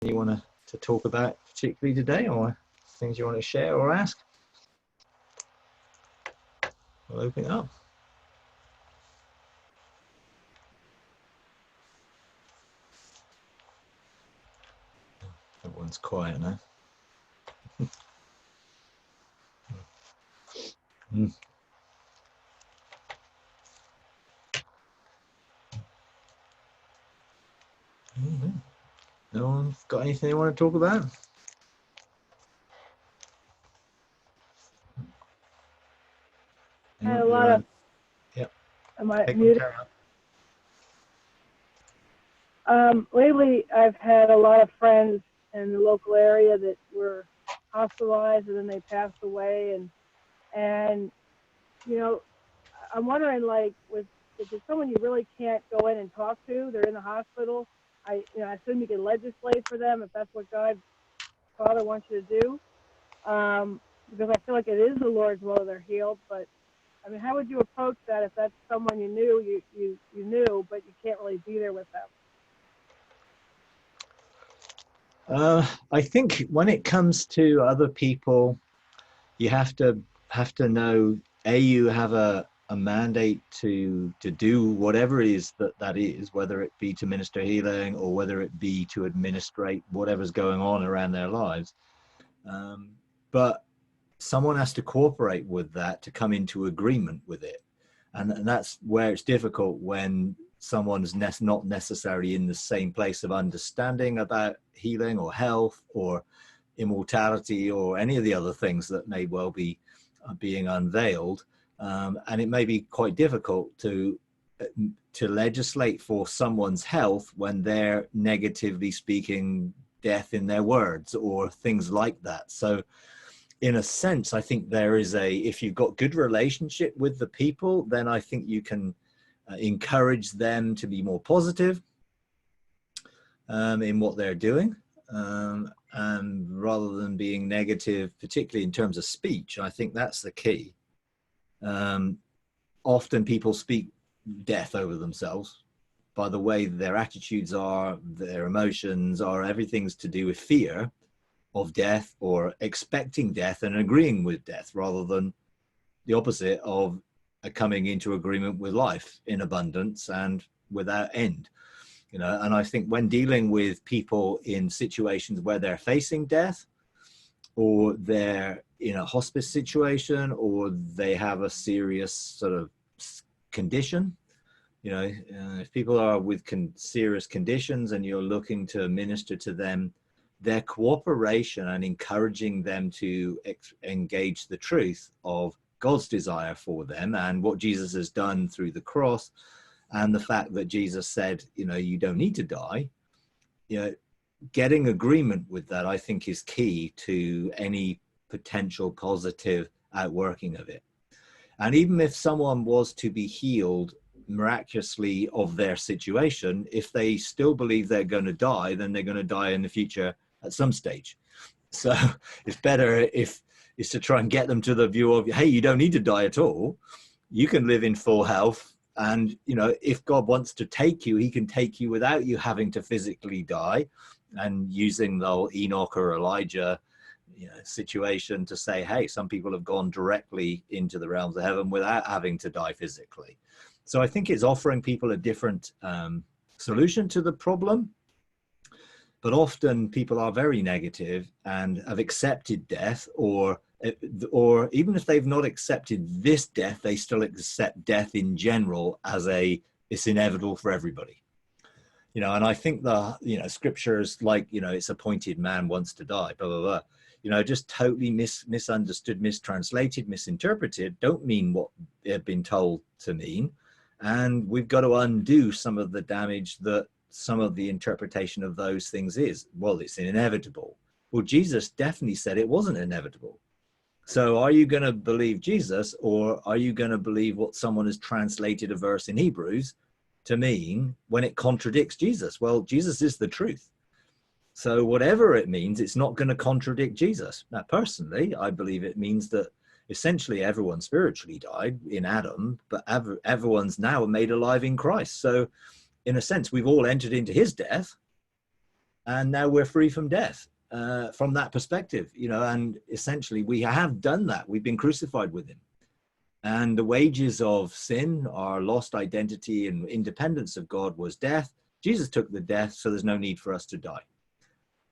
you want to talk about particularly today, or things you want to share or ask? We'll open it up. Everyone's quiet now. No one's got anything they want to talk about? I had a lot of. Yep. Am I muted? Lately, I've had a lot of friends in the local area that were hospitalized and then they passed away, and you know, I'm wondering, like, if there's someone you really can't go in and talk to, they're in the hospital. I assume you can legislate for them if that's what God, Father, wants you to do. Because I feel like it is the Lord's will they're healed. But I mean, how would you approach that if that's someone you knew, you knew, but you can't really be there with them? I think when it comes to other people, you have to know, you have a mandate to do whatever it is that is, whether it be to minister healing or whether it be to administrate whatever's going on around their lives. But someone has to cooperate with that to come into agreement with it. And that's where it's difficult when someone's not necessarily in the same place of understanding about healing or health or immortality or any of the other things that may well be being unveiled. And it may be quite difficult to legislate for someone's health when they're negatively speaking death in their words or things like that. So in a sense, I think there is if you've got good relationship with the people, then I think you can encourage them to be more positive in what they're doing. And rather than being negative, particularly in terms of speech, I think that's the key. Often people speak death over themselves by the way their attitudes are, their emotions are, everything's to do with fear of death or expecting death and agreeing with death, rather than the opposite of coming into agreement with life in abundance and without end. And I think when dealing with people in situations where they're facing death, or they're in a hospice situation, or they have a serious sort of condition, if people are with serious conditions and you're looking to minister to them, their cooperation and encouraging them to engage the truth of God's desire for them and what Jesus has done through the cross, and the fact that Jesus said, you don't need to die, getting agreement with that, I think, is key to any potential positive outworking of it. And even if someone was to be healed miraculously of their situation, if they still believe they're going to die, then they're going to die in the future at some stage. So it's better is to try and get them to the view of, hey, you don't need to die at all. You can live in full health. And, if God wants to take you, he can take you without you having to physically die, and using the Enoch or Elijah situation to say, hey, some people have gone directly into the realms of heaven without having to die physically. So I think it's offering people a different solution to the problem. But often people are very negative and have accepted death, or even if they've not accepted this death, they still accept death in general as it's inevitable for everybody. And I think scriptures like, it's appointed man wants to die, blah, blah, blah, just totally misunderstood, mistranslated, misinterpreted, don't mean what they've been told to mean. And we've got to undo some of the damage that some of the interpretation of those things is. Well, it's inevitable. Well, Jesus definitely said it wasn't inevitable. So are you going to believe Jesus, or are you going to believe what someone has translated a verse in Hebrews to mean when it contradicts Jesus? Well, Jesus is the truth. So whatever it means, it's not going to contradict Jesus. Now, personally, I believe it means that essentially everyone spiritually died in Adam, but everyone's now made alive in Christ. So in a sense, we've all entered into his death, and now we're free from death from that perspective, you know, and essentially we have done that. We've been crucified with him. And the wages of sin, our lost identity and independence of God, was death. Jesus took the death, so there's no need for us to die.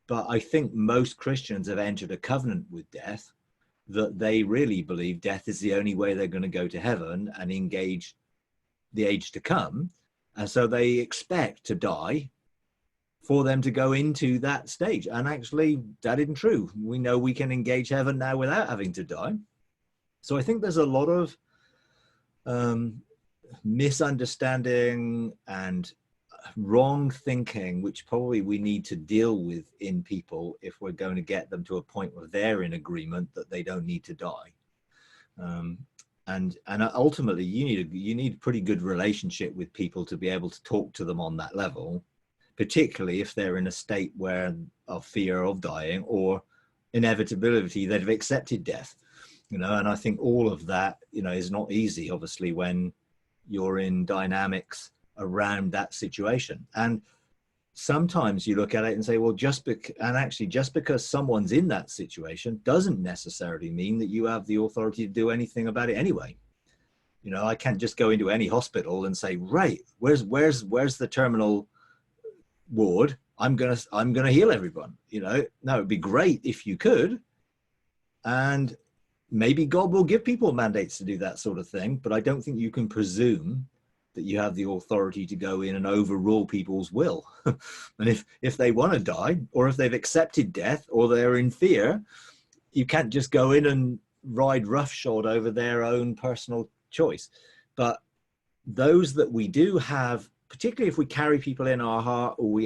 But I think most Christians have entered a covenant with death, that they really believe death is the only way they're going to go to heaven and engage the age to come. And so they expect to die for them to go into that stage. And actually, that isn't true. We know we can engage heaven now without having to die. So I think there's a lot of misunderstanding and wrong thinking, which probably we need to deal with in people if we're going to get them to a point where they're in agreement that they don't need to die. And ultimately, you need a pretty good relationship with people to be able to talk to them on that level, particularly if they're in a state where of fear of dying or inevitability, they've accepted death. You know, and I think all of that, you know, is not easy, obviously, when you're in dynamics around that situation. And sometimes you look at it and say, well, just because someone's in that situation doesn't necessarily mean that you have the authority to do anything about it anyway. You know, I can't just go into any hospital and say, right, where's the terminal ward? I'm gonna heal everyone. You know, no, it'd be great if you could, and maybe God will give people mandates to do that sort of thing, but I don't think you can presume that you have the authority to go in and overrule people's will. And if they want to die, or if they've accepted death, or they're in fear, you can't just go in and ride roughshod over their own personal choice. But those that we do have, particularly if we carry people in our heart, or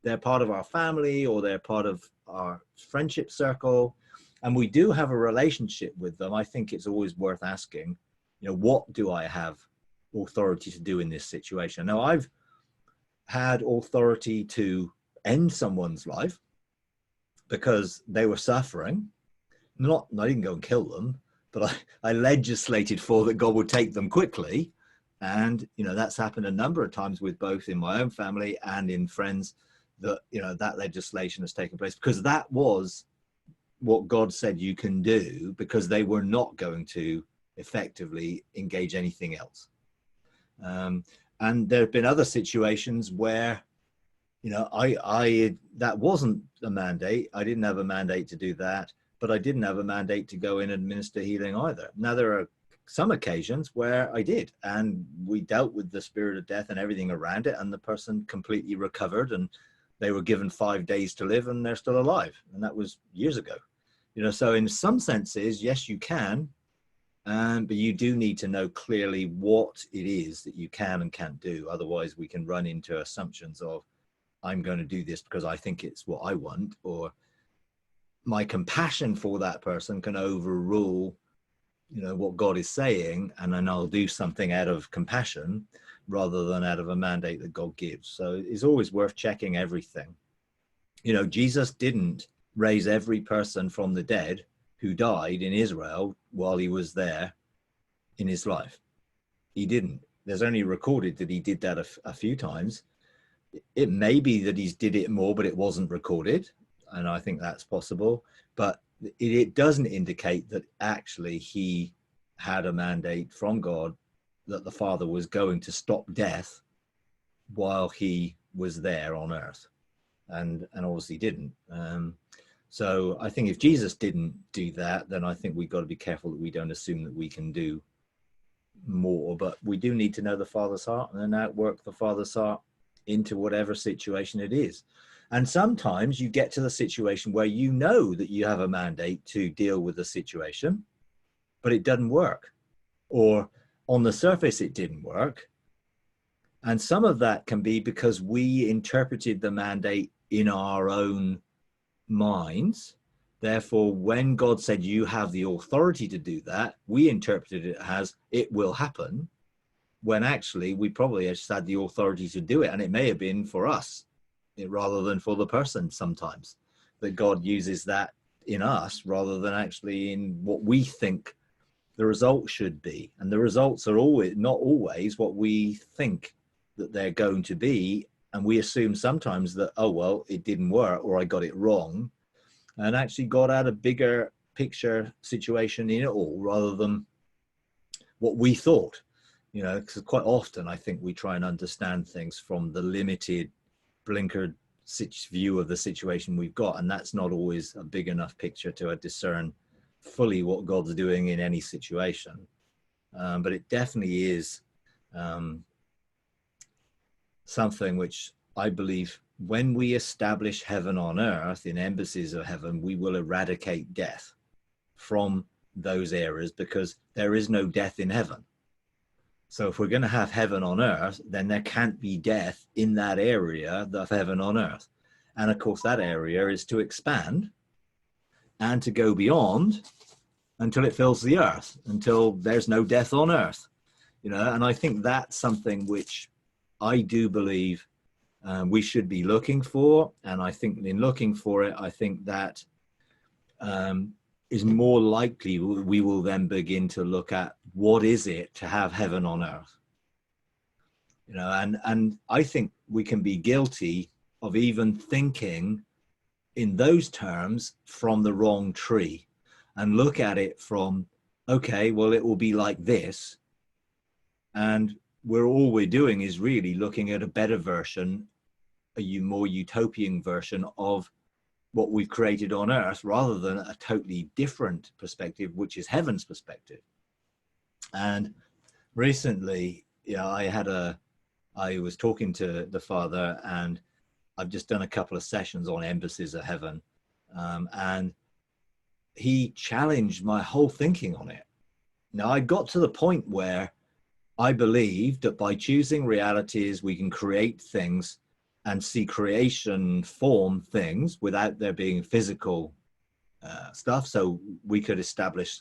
they're part of our family, or they're part of our friendship circle, and we do have a relationship with them, I think it's always worth asking, you know, what do I have authority to do in this situation? Now, I've had authority to end someone's life because they were suffering. I didn't go and kill them, but I legislated for that God would take them quickly. And, you know, that's happened a number of times with both in my own family and in friends, that, you know, that legislation has taken place because that was what God said you can do, because they were not going to effectively engage anything else. And there have been other situations where, you know, that wasn't a mandate. I didn't have a mandate to do that, but I didn't have a mandate to go in and administer healing either. Now, there are some occasions where I did, and we dealt with the spirit of death and everything around it, and the person completely recovered, and they were given 5 days to live, and they're still alive. And that was years ago. You know, so in some senses, yes, you can, but you do need to know clearly what it is that you can and can't do. Otherwise, we can run into assumptions of, I'm going to do this because I think it's what I want, or my compassion for that person can overrule, you know, what God is saying, and then I'll do something out of compassion rather than out of a mandate that God gives. So it's always worth checking everything. You know, Jesus didn't raise every person from the dead who died in Israel while he was there in his life. He didn't. There's only recorded that he did that a few times. It may be that he did it more, but it wasn't recorded, and I think that's possible. But it doesn't indicate that actually he had a mandate from God that the Father was going to stop death while he was there on earth, and obviously didn't. So I think if Jesus didn't do that, then I think we've got to be careful that we don't assume that we can do more. But we do need to know the Father's heart and then outwork the Father's heart into whatever situation it is. And sometimes you get to the situation where you know that you have a mandate to deal with the situation, but it doesn't work. Or on the surface, it didn't work. And some of that can be because we interpreted the mandate in our own minds. Therefore, when God said you have the authority to do that, we interpreted it as it will happen, when actually we probably just had the authority to do it, and it may have been for us rather than for the person sometimes, that God uses that in us rather than actually in what we think the result should be. And the results are always not always what we think that they're going to be, And we assume sometimes that, oh, well, it didn't work or I got it wrong. And actually got out a bigger picture situation in it all rather than what we thought. You know, because quite often I think we try and understand things from the limited blinkered view of the situation we've got. And that's not always a big enough picture to discern fully what God's doing in any situation. But it definitely is something which I believe when we establish heaven on earth in embassies of heaven, we will eradicate death from those areas because there is no death in heaven. So if we're going to have heaven on earth, then there can't be death in that area of heaven on earth. And of course, that area is to expand and to go beyond until it fills the earth, until there's no death on earth. You know, and I think that's something which I do believe we should be looking for. And I think in looking for it, I think that is more likely we will then begin to look at what is it to have heaven on earth. You know, and I think we can be guilty of even thinking in those terms from the wrong tree and look at it from, okay, well, it will be like this. And all we're doing is really looking at a better version, a more utopian version of what we've created on earth rather than a totally different perspective, which is heaven's perspective. And recently, you know, I was talking to the Father, and I've just done a couple of sessions on embassies of heaven. And he challenged my whole thinking on it. Now, I got to the point where I believed that by choosing realities, we can create things and see creation form things without there being physical stuff. So we could establish,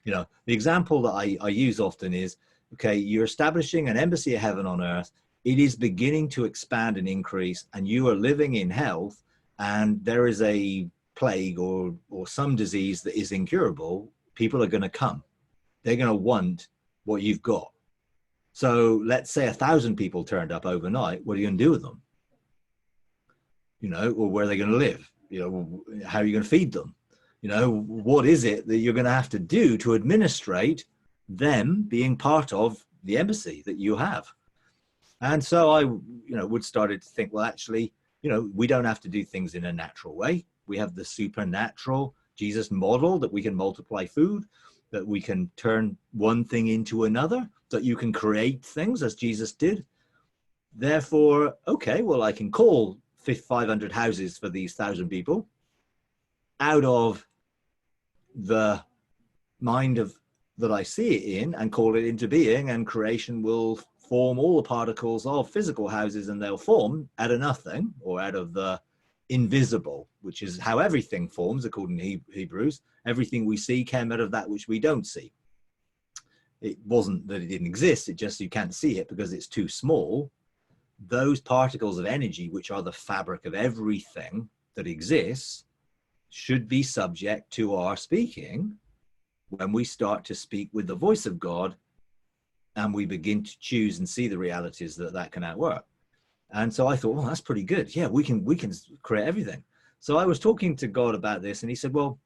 you know, the example that I use often is, okay, you're establishing an embassy of heaven on earth. It is beginning to expand and increase, and you are living in health, and there is a plague or some disease that is incurable. People are going to come. They're going to want what you've got. So let's say 1,000 people turned up overnight. What are you going to do with them? You know, or where are they going to live? You know, how are you going to feed them? You know, what is it that you're going to have to do to administrate them being part of the embassy that you have? And so I, you know, would started to think, well, actually, you know, we don't have to do things in a natural way. We have the supernatural Jesus model that we can multiply food, that we can turn one thing into another, that you can create things as Jesus did. Therefore, okay, well, I can call 500 houses for these 1,000 people out of the mind of that I see it in and call it into being, and creation will form all the particles of physical houses, and they'll form out of nothing or out of the invisible, which is how everything forms according to Hebrews. Everything we see came out of that which we don't see. It wasn't that it didn't exist, it just you can't see it because it's too small. Those particles of energy, which are the fabric of everything that exists, should be subject to our speaking when we start to speak with the voice of God and we begin to choose and see the realities that can outwork. And so I thought, well, that's pretty good. Yeah, we can create everything. So I was talking to God about this, and he said, well,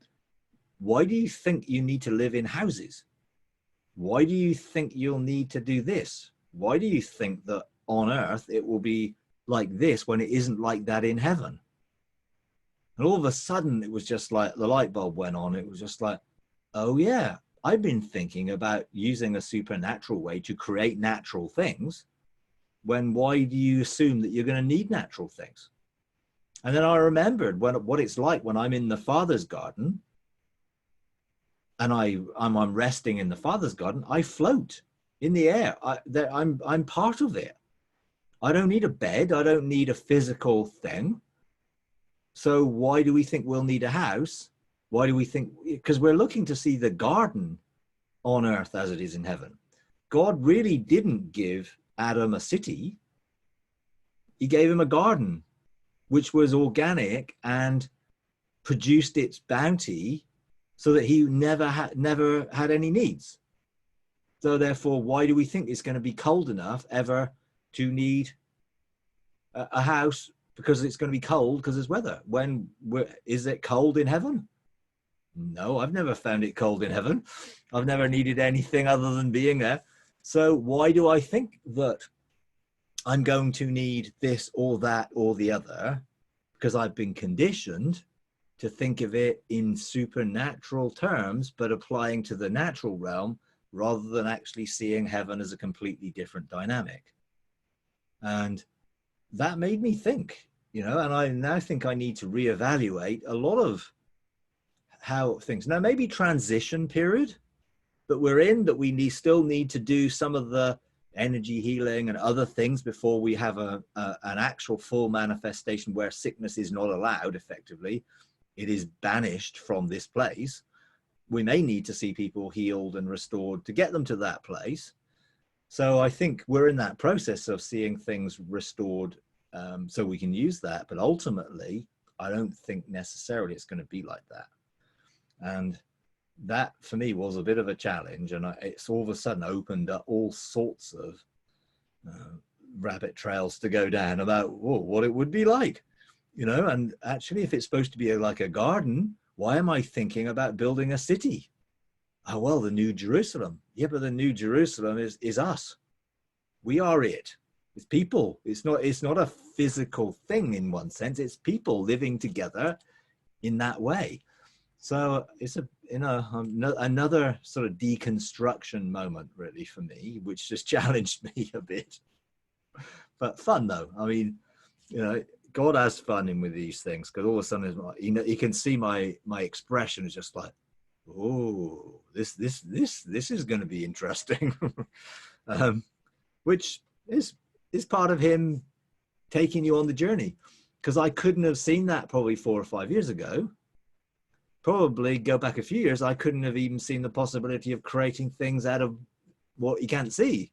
why do you think you need to live in houses? Why do you think you'll need to do this? Why do you think that on earth it will be like this when it isn't like that in heaven? And all of a sudden it was just like the light bulb went on. It was just like, oh yeah, I've been thinking about using a supernatural way to create natural things. When why do you assume that you're going to need natural things? And then I remembered what it's like when I'm in the Father's garden and I'm resting in the Father's garden. I float in the air. I'm part of it. I don't need a bed. I don't need a physical thing. So why do we think we'll need a house? Why do we think? Because we're looking to see the garden on earth as it is in heaven. God really didn't give Adam a city. He gave him a garden, which was organic and produced its bounty so that he never had any needs. So therefore, why do we think it's going to be cold enough ever to need a house because it's going to be cold because there's weather. Is it cold in heaven? No, I've never found it cold in heaven. I've never needed anything other than being there. So why do I think that I'm going to need this or that or the other? Because I've been conditioned to think of it in supernatural terms, but applying to the natural realm rather than actually seeing heaven as a completely different dynamic. And that made me think, and I now think I need to reevaluate a lot of how things, now maybe transition period that we're in, that we still need to do some of the energy healing and other things before we have an actual full manifestation where sickness is not allowed effectively. It is banished from this place. We may need to see people healed and restored to get them to that place. So I think we're in that process of seeing things restored so we can use that. But ultimately, I don't think necessarily it's going to be like that. And that for me was a bit of a challenge. And it's all of a sudden opened up all sorts of rabbit trails to go down about what it would be like, and actually if it's supposed to be like a garden, why am I thinking about building a city? Oh, well, the New Jerusalem. Yeah, but the New Jerusalem is us. We are it. It's people. It's not a physical thing in one sense. It's people living together in that way. So it's another sort of deconstruction moment really for me, which just challenged me a bit. But fun though. I mean, God has fun in with these things, because all of a sudden, you can see my expression is just like, oh, this is going to be interesting, which is part of him taking you on the journey. Because I couldn't have seen that probably 4 or 5 years ago. Probably go back a few years, I couldn't have even seen the possibility of creating things out of what you can't see.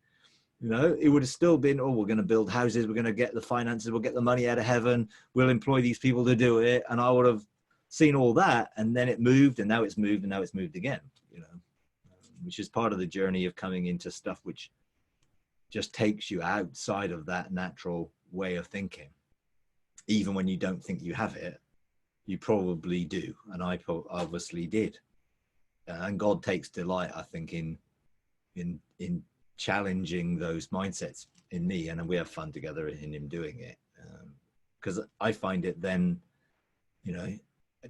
It would have still been, we're going to build houses, we're going to get the finances, we'll get the money out of heaven, we'll employ these people to do it. And I would have seen all that, and then it moved, and now it's moved, and now it's moved again, which is part of the journey of coming into stuff which just takes you outside of that natural way of thinking. Even when you don't think you have it, you probably do. And I obviously did. And God takes delight, I think, in challenging those mindsets in me, and we have fun together in him doing it, because I find it then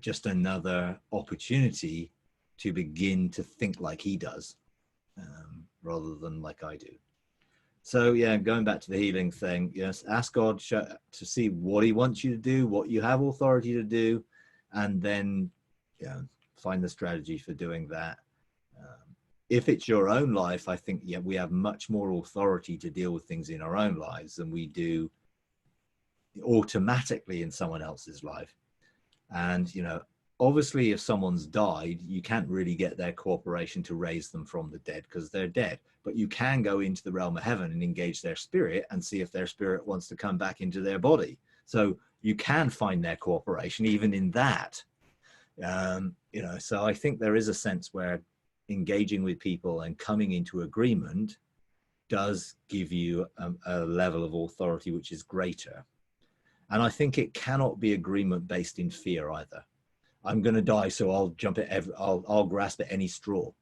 just another opportunity to begin to think like he does, rather than like I do. So yeah, going back to the healing thing, yes, ask God to see what he wants you to do, what you have authority to do, and then find the strategy for doing that. If it's your own life, I think, we have much more authority to deal with things in our own lives than we do automatically in someone else's life. And, obviously, if someone's died, you can't really get their cooperation to raise them from the dead because they're dead. But you can go into the realm of heaven and engage their spirit and see if their spirit wants to come back into their body. So you can find their cooperation even in that. So I think there is a sense where engaging with people and coming into agreement does give you a level of authority which is greater. And I think it cannot be agreement based in fear either. I'm going to die, so I'll jump at I'll grasp at any straw.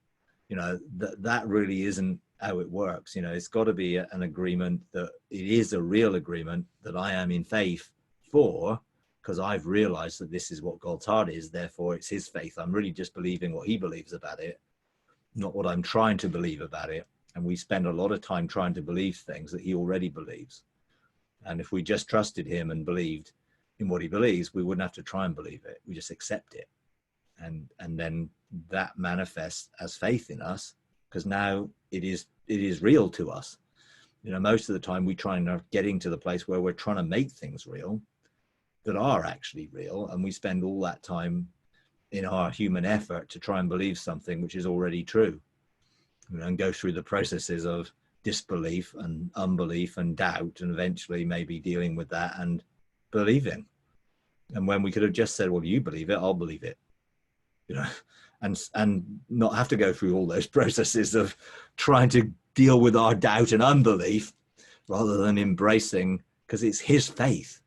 That really isn't how it works. It's got to be an agreement that it is a real agreement that I am in faith for, because I've realized that this is what God's heart is. Therefore, it's his faith. I'm really just believing what he believes about it, not what I'm trying to believe about it. And we spend a lot of time trying to believe things that he already believes. And if we just trusted him and believed in what he believes, we wouldn't have to try and believe it. We just accept it. And then that manifests as faith in us, because now it is real to us. Most of the time we try and are getting to the place where we're trying to make things real that are actually real. And we spend all that time in our human effort to try and believe something which is already true, and go through the processes of disbelief and unbelief and doubt, and eventually maybe dealing with that and believing. And when we could have just said, well, you believe it, I'll believe it, and not have to go through all those processes of trying to deal with our doubt and unbelief, rather than embracing, because it's his faith.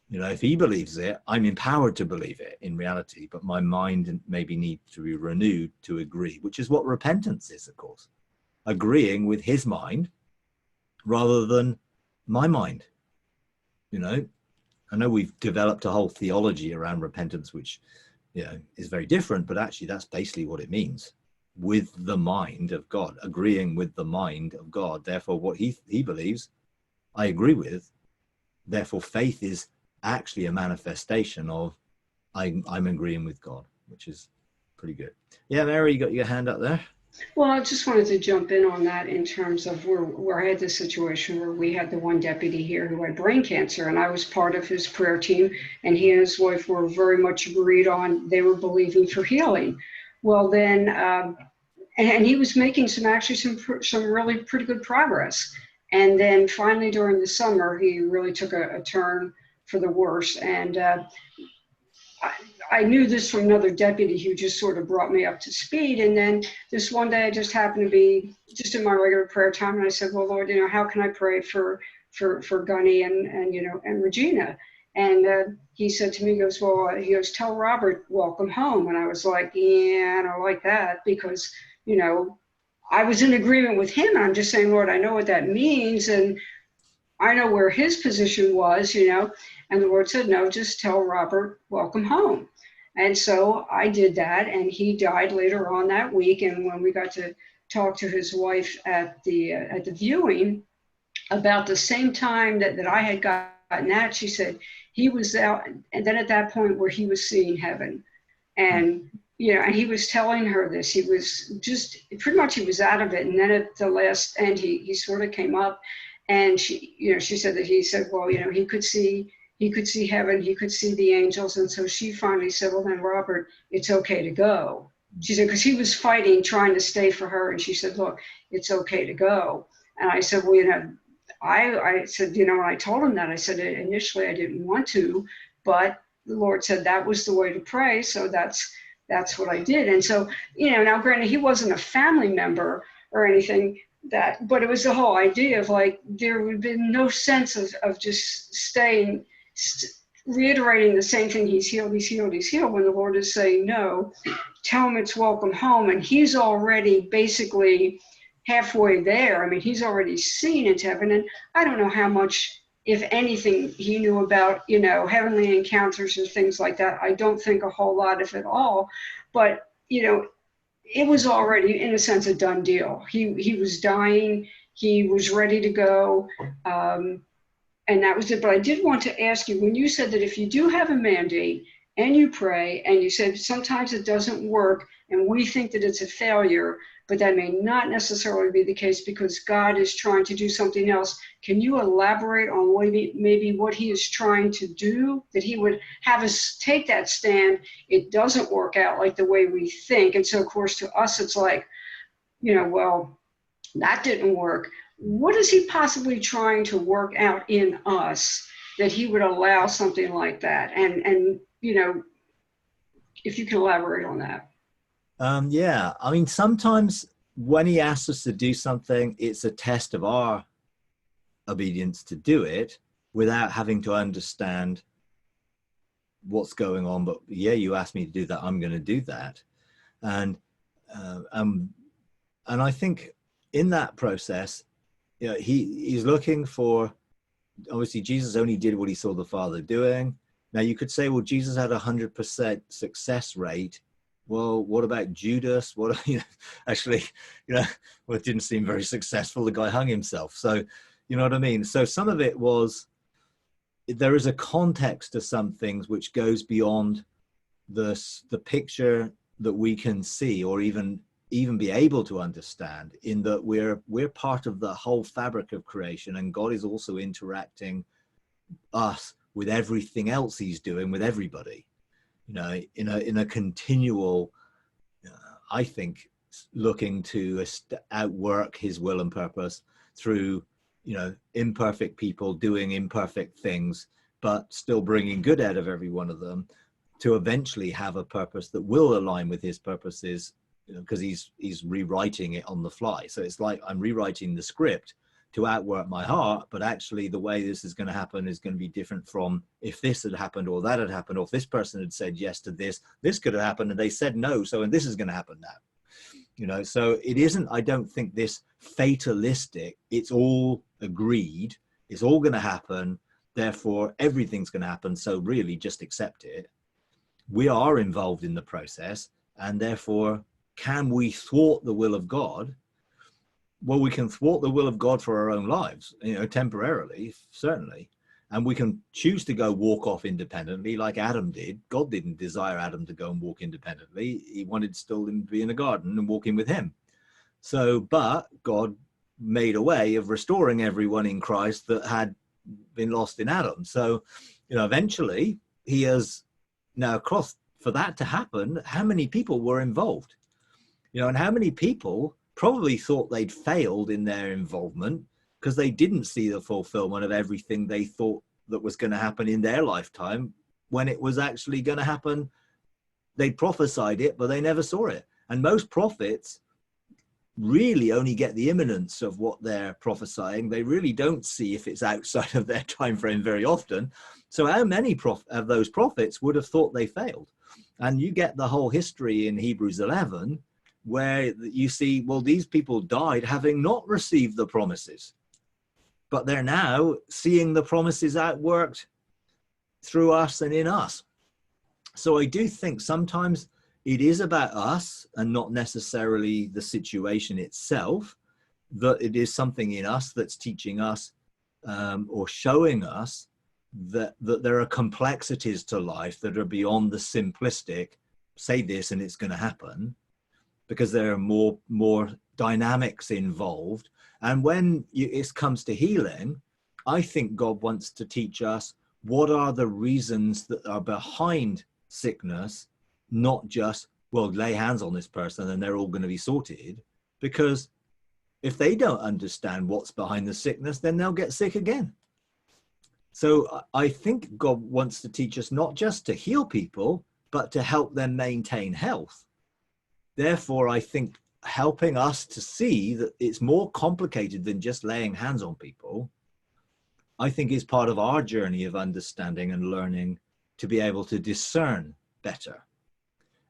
You know, if he believes it, I'm empowered to believe it in reality, but my mind maybe needs to be renewed to agree, which is what repentance is, of course. Agreeing with his mind rather than my mind. You know, I know we've developed a whole theology around repentance, which, you know, is very different, but actually that's basically what it means. With the mind of God, agreeing with the mind of God. Therefore, what he believes, I agree with. Therefore, faith is actually a manifestation of I'm agreeing with God, which is pretty good. Yeah, Mary, you got your hand up there. Well, I just wanted to jump in on that in terms of where I had this situation where we had the one deputy here who had brain cancer, and I was part of his prayer team, and he and his wife were very much agreed on, they were believing for healing. Well, then, and he was making some really pretty good progress. And then finally during the summer, he really took a turn for the worse. And I knew this from another deputy who just sort of brought me up to speed. And then this one day I just happened to be just in my regular prayer time. And I said, well, Lord, you know, how can I pray for Gunny and you know, and Regina? And he said to me, he goes, tell Robert, welcome home. And I was like, yeah, I don't like that, because, you know, I was in agreement with him. And I'm just saying, Lord, I know what that means. And I know where his position was, you know. And the Lord said, no, just tell Robert, welcome home. And so I did that, and he died later on that week. And when we got to talk to his wife at the viewing, about the same time that I had gotten that, she said he was out, and then at that point where he was seeing heaven. And, you know, and he was telling her this, he was just, pretty much he was out of it. And then at the last end, he sort of came up, and she, you know, she said that he said, well, you know, he could see heaven, he could see the angels. And so she finally said, well, then, Robert, it's okay to go. She said, because he was fighting, trying to stay for her. And she said, look, it's okay to go. And I said, well, you know, I said, you know, when I told him that, I said, initially I didn't want to, but the Lord said that was the way to pray. So that's what I did. And so, you know, now granted, he wasn't a family member or anything, but it was the whole idea of like, there would be no sense of just reiterating the same thing, he's healed, when the Lord is saying, no, tell him it's welcome home. And he's already basically halfway there. I mean, he's already seen into heaven. And I don't know how much, if anything, he knew about, you know, heavenly encounters and things like that. I don't think a whole lot, if at all. But, you know, it was already, in a sense, a done deal. He was dying. He was ready to go. And that was it. But I did want to ask you, when you said that if you do have a mandate and you pray, and you said sometimes it doesn't work and we think that it's a failure, but that may not necessarily be the case because God is trying to do something else. Can you elaborate on maybe what he is trying to do, that he would have us take that stand? It doesn't work out like the way we think. And so, of course, to us, it's like, you know, well, that didn't work. What is he possibly trying to work out in us that he would allow something like that? And you know, if you can elaborate on that. Yeah, I mean, sometimes when he asks us to do something, it's a test of our obedience to do it without having to understand what's going on. But yeah, you asked me to do that, I'm going to do that. And I think in that process, you know, he's looking for, obviously Jesus only did what he saw the Father doing. Now you could say, well, Jesus had 100% success rate. Well, what about Judas? What, you know, actually, you know, well, it didn't seem very successful. The guy hung himself. So, you know what I mean? So some of it was, there is a context to some things which goes beyond the picture that we can see or even be able to understand, in that we're part of the whole fabric of creation, and God is also interacting us with everything else he's doing with everybody, you know, in a continual, I think, looking to outwork his will and purpose through, you know, imperfect people doing imperfect things, but still bringing good out of every one of them, to eventually have a purpose that will align with his purposes, you know, because he's rewriting it on the fly. So it's like I'm rewriting the script to outwork my heart, but actually the way this is going to happen is going to be different from if this had happened or that had happened, or if this person had said yes to this, this could have happened and they said no, so and this is going to happen now. You know, so it isn't, I don't think, this fatalistic, it's all agreed, it's all going to happen, therefore everything's going to happen, so really just accept it. We are involved in the process, and therefore, can we thwart the will of God? Well, we can thwart the will of God for our own lives, you know, temporarily, certainly. And we can choose to go walk off independently like Adam did. God didn't desire Adam to go and walk independently. He wanted still him to be in the garden and walking with him. So, but God made a way of restoring everyone in Christ that had been lost in Adam. So, you know, eventually he has now crossed. For that to happen, how many people were involved? You know, and how many people probably thought they'd failed in their involvement because they didn't see the fulfillment of everything they thought that was going to happen in their lifetime when it was actually going to happen. They prophesied it, but they never saw it. And most prophets really only get the imminence of what they're prophesying. They really don't see if it's outside of their time frame very often. So how many of those prophets would have thought they failed? And you get the whole history in Hebrews 11, where you see, well, these people died having not received the promises, but they're now seeing the promises outworked through us and in us. So I do think sometimes it is about us and not necessarily the situation itself, that it is something in us that's teaching us or showing us that there are complexities to life that are beyond the simplistic, say this and it's going to happen, because there are more dynamics involved. And when it comes to healing, I think God wants to teach us what are the reasons that are behind sickness, not just, well, lay hands on this person and they're all going to be sorted. Because if they don't understand what's behind the sickness, then they'll get sick again. So I think God wants to teach us not just to heal people, but to help them maintain health. Therefore, I think helping us to see that it's more complicated than just laying hands on people, I think is part of our journey of understanding and learning to be able to discern better.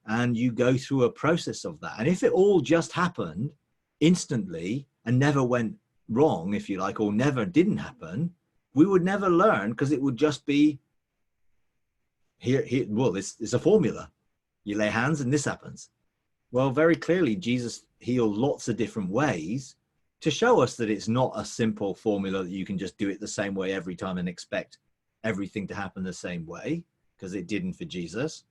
And you go through a process of that. And if it all just happened instantly and never went wrong, if you like, or never didn't happen, we would never learn, because it would just be here, well, it's a formula. You lay hands and this happens. Well, very clearly, Jesus healed lots of different ways to show us that it's not a simple formula that you can just do it the same way every time and expect everything to happen the same way, because it didn't for Jesus.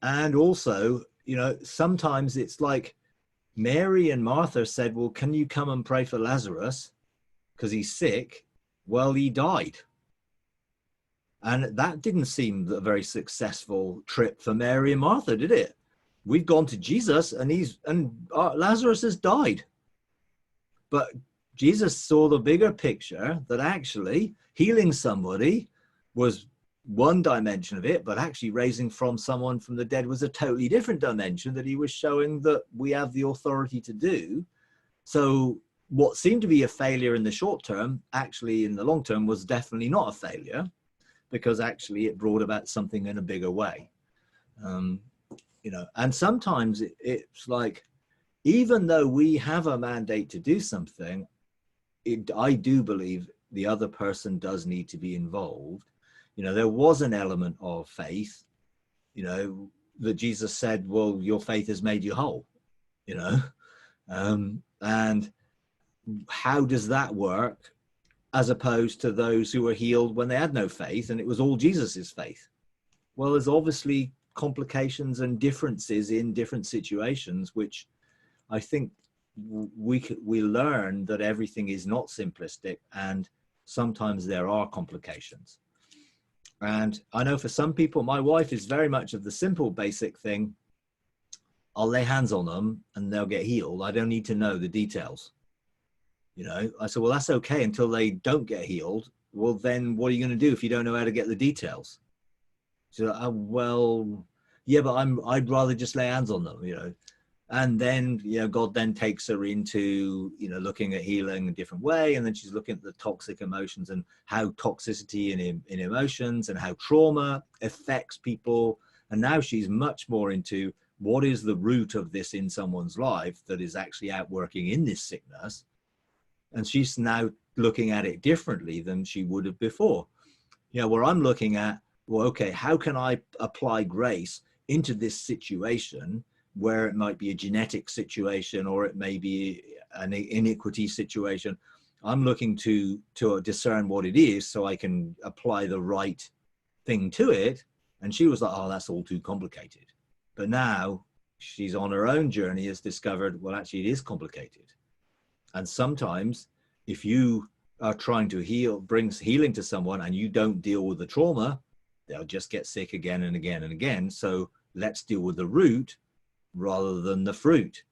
And also, you know, sometimes it's like Mary and Martha said, well, can you come and pray for Lazarus because he's sick? Well, he died. And that didn't seem a very successful trip for Mary and Martha, did it? We've gone to Jesus and Lazarus has died. But Jesus saw the bigger picture, that actually healing somebody was one dimension of it, but actually raising from someone from the dead was a totally different dimension that he was showing that we have the authority to do. So what seemed to be a failure in the short term, actually in the long term was definitely not a failure, because actually it brought about something in a bigger way. You know, and sometimes it's like, even though we have a mandate to do something, I do believe the other person does need to be involved. You know, there was an element of faith, you know, that Jesus said, well, your faith has made you whole, you know, and how does that work as opposed to those who were healed when they had no faith and it was all Jesus's faith? Well, there's obviously complications and differences in different situations, which I think we learn that everything is not simplistic, and sometimes there are complications. And I know for some people, my wife is very much of the simple, basic thing. I'll lay hands on them and they'll get healed. I don't need to know the details. You know, I said, well, that's okay until they don't get healed. Well, then what are you going to do if you don't know how to get the details? So, well, yeah, but I'd rather just lay hands on them, you know. And then, God then takes her into, looking at healing a different way. And then she's looking at the toxic emotions and how toxicity in emotions and how trauma affects people. And now she's much more into what is the root of this in someone's life that is actually outworking in this sickness. And she's now looking at it differently than she would have before. Where I'm looking at, well, okay, how can I apply grace into this situation where it might be a genetic situation or it may be an iniquity situation? I'm looking to discern what it is so I can apply the right thing to it. And she was like, oh, that's all too complicated. But now she's on her own journey, has discovered, well, actually it is complicated. And sometimes if you are trying to heal, brings healing to someone and you don't deal with the trauma, they'll just get sick again and again and again. So let's deal with the root rather than the fruit.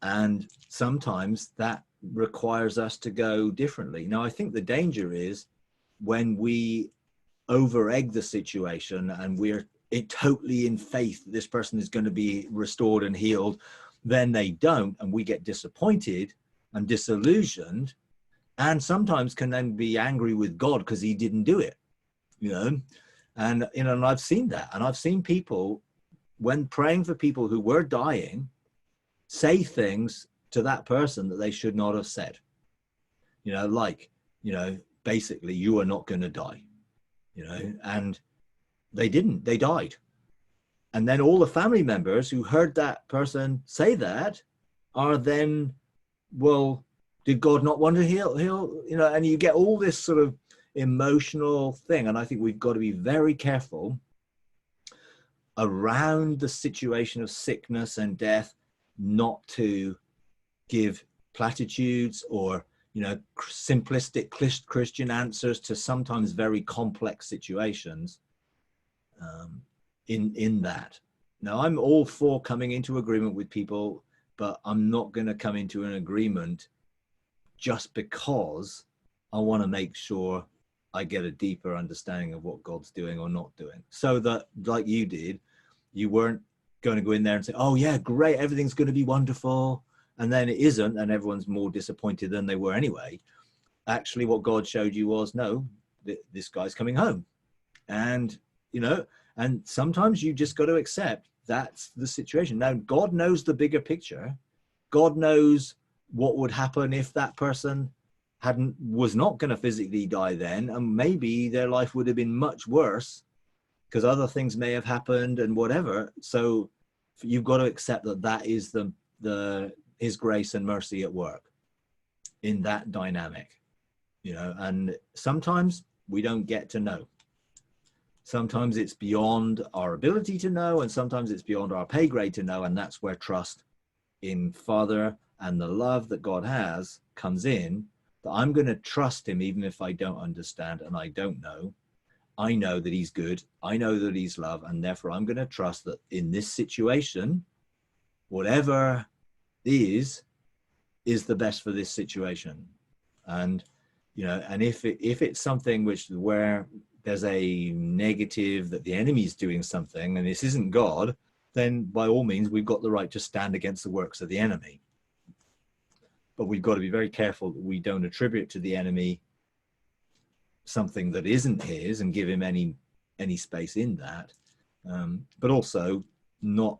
And sometimes that requires us to go differently. Now, I think the danger is when we over-egg the situation and we're totally in faith that this person is going to be restored and healed, then they don't, and we get disappointed and disillusioned, and sometimes can then be angry with God because he didn't do it, and I've seen that. And I've seen people, when praying for people who were dying, say things to that person that they should not have said, basically, you are not going to die, and they didn't, they died. And then all the family members who heard that person say that are then, well, did God not want to heal, and you get all this sort of emotional thing. And I think we've got to be very careful around the situation of sickness and death, not to give platitudes or, simplistic Christian answers to sometimes very complex situations in that. Now, I'm all for coming into agreement with people, but I'm not going to come into an agreement just because I want to make sure I get a deeper understanding of what God's doing or not doing. So that, like you did, you weren't going to go in there and say, oh yeah, great, everything's going to be wonderful. And then it isn't, and everyone's more disappointed than they were anyway. Actually, what God showed you was, no, this guy's coming home. And, and sometimes you just got to accept that's the situation. Now, God knows the bigger picture. God knows what would happen if that person was not going to physically die then, and maybe their life would have been much worse because other things may have happened and whatever. So you've got to accept that is his grace and mercy at work in that dynamic, and sometimes we don't get to know. Sometimes it's beyond our ability to know, and sometimes it's beyond our pay grade to know, and that's where trust in Father and the love that God has comes in, that I'm going to trust him even if I don't understand and I don't know. I know that he's good. I know that he's love. And therefore I'm going to trust that in this situation, whatever is the best for this situation. And, and if it's something where there's a negative that the enemy is doing something and this isn't God, then by all means, we've got the right to stand against the works of the enemy. But we've got to be very careful that we don't attribute to the enemy something that isn't his and give him any space in that. But also not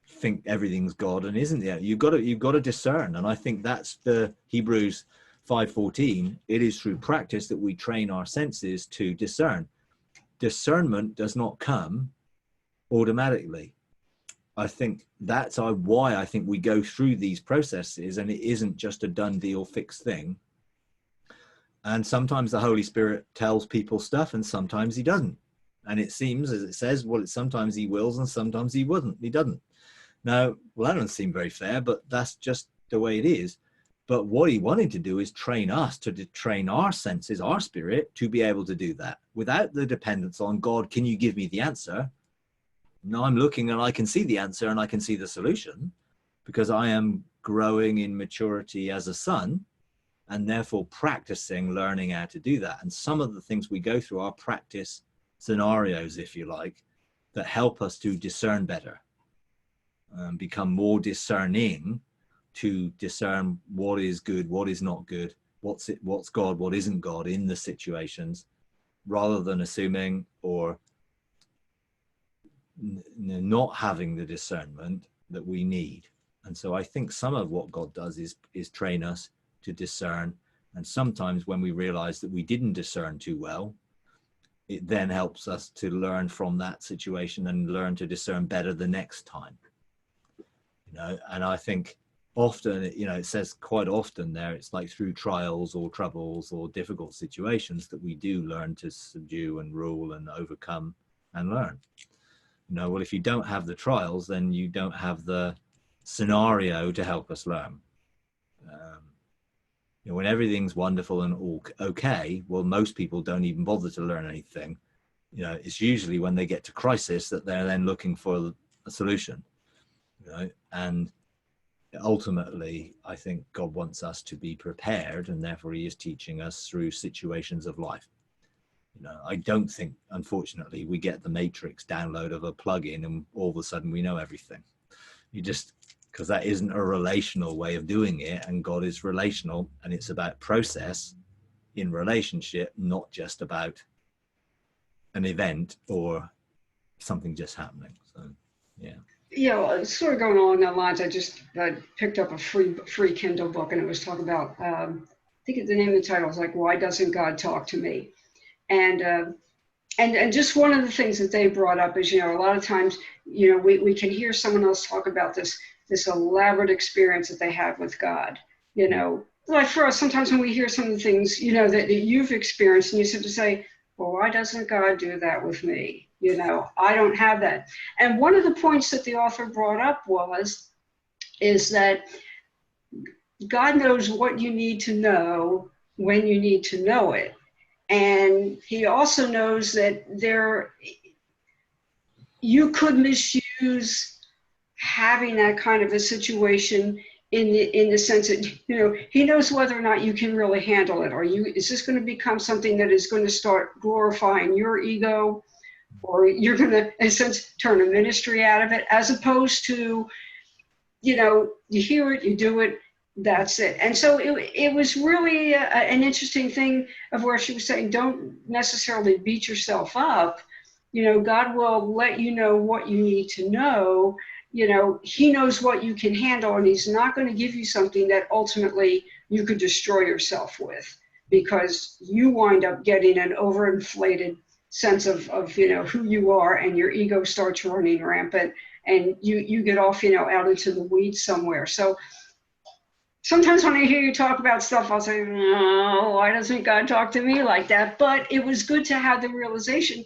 think everything's God and isn't there. You've got to discern. And I think that's the Hebrews 5:14. It is through practice that we train our senses to discern. Discernment does not come automatically. I think that's why I think we go through these processes, and it isn't just a done deal fixed thing. And sometimes the Holy Spirit tells people stuff and sometimes he doesn't. And it seems, as it says, well, sometimes he wills and sometimes he doesn't. Now, well, that doesn't seem very fair, but that's just the way it is. But what he wanted to do is train us to train our senses, our spirit, to be able to do that without the dependence on God. Can you give me the answer? No, I'm looking and I can see the answer and I can see the solution because I am growing in maturity as a son and therefore practicing learning how to do that. And some of the things we go through are practice scenarios, if you like, that help us to discern better. become more discerning to discern what is good, what is not good, what's God, what isn't God in the situations, rather than assuming or not having the discernment that we need. And so I think some of what God does is train us to discern. And sometimes when we realize that we didn't discern too well, it then helps us to learn from that situation and learn to discern better the next time. And I think often, it says quite often there, it's like through trials or troubles or difficult situations that we do learn to subdue and rule and overcome and learn. Well, if you don't have the trials, then you don't have the scenario to help us learn. When everything's wonderful and all okay, well, most people don't even bother to learn anything. It's usually when they get to crisis that they're then looking for a solution. And ultimately, I think God wants us to be prepared, and therefore he is teaching us through situations of life. I don't think, unfortunately, we get the Matrix download of a plugin and all of a sudden we know everything. Because that isn't a relational way of doing it, and God is relational, and it's about process in relationship, not just about an event or something just happening. So, yeah. Yeah, well, it's sort of going along that lines. I picked up a free Kindle book, and it was talking about, I think the name of the title is like, "Why Doesn't God Talk to Me?" And just one of the things that they brought up is, a lot of times, we can hear someone else talk about this elaborate experience that they have with God. Like for us, sometimes when we hear some of the things, that you've experienced, and you sort of say, well, why doesn't God do that with me? I don't have that. And one of the points that the author brought up is that God knows what you need to know when you need to know it. And he also knows that you could misuse having that kind of a situation in the sense that, he knows whether or not you can really handle it. Is this going to become something that is going to start glorifying your ego, or you're going to, in a sense, turn a ministry out of it, as opposed to, you hear it, you do it, that's it. And so it was really an interesting thing of where she was saying, don't necessarily beat yourself up. God will let you know what you need to know. He knows what you can handle, and he's not going to give you something that ultimately you could destroy yourself with, because you wind up getting an overinflated sense of who you are, and your ego starts running rampant, and you get off, out into the weeds somewhere. So sometimes when I hear you talk about stuff, I'll say, no, why doesn't God talk to me like that? But it was good to have the realization,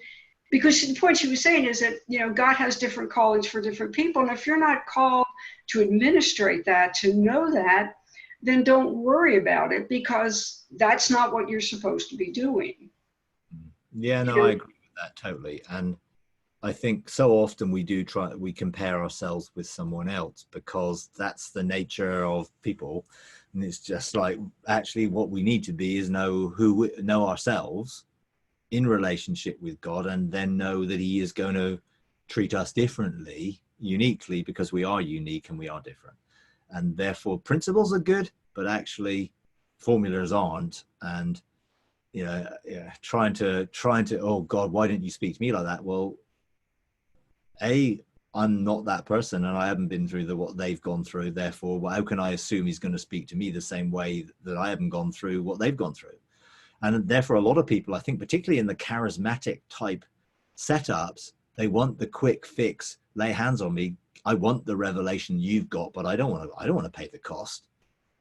because the point she was saying is that, God has different callings for different people. And if you're not called to administrate that, to know that, then don't worry about it, because that's not what you're supposed to be doing. Yeah, no, I agree with that totally. And I think so often we compare ourselves with someone else, because that's the nature of people. And it's just like, actually what we need to be is know ourselves in relationship with God, and then know that he is going to treat us differently, uniquely, because we are unique and we are different. And therefore principles are good, but actually formulas aren't. And trying to oh God, why didn't you speak to me like that? Well, I'm not that person, and I haven't been through what they've gone through. Therefore, how can I assume he's going to speak to me the same way that I haven't gone through what they've gone through? And therefore, a lot of people, I think, particularly in the charismatic type setups, they want the quick fix, lay hands on me. I want the revelation you've got, but I don't want to pay the cost.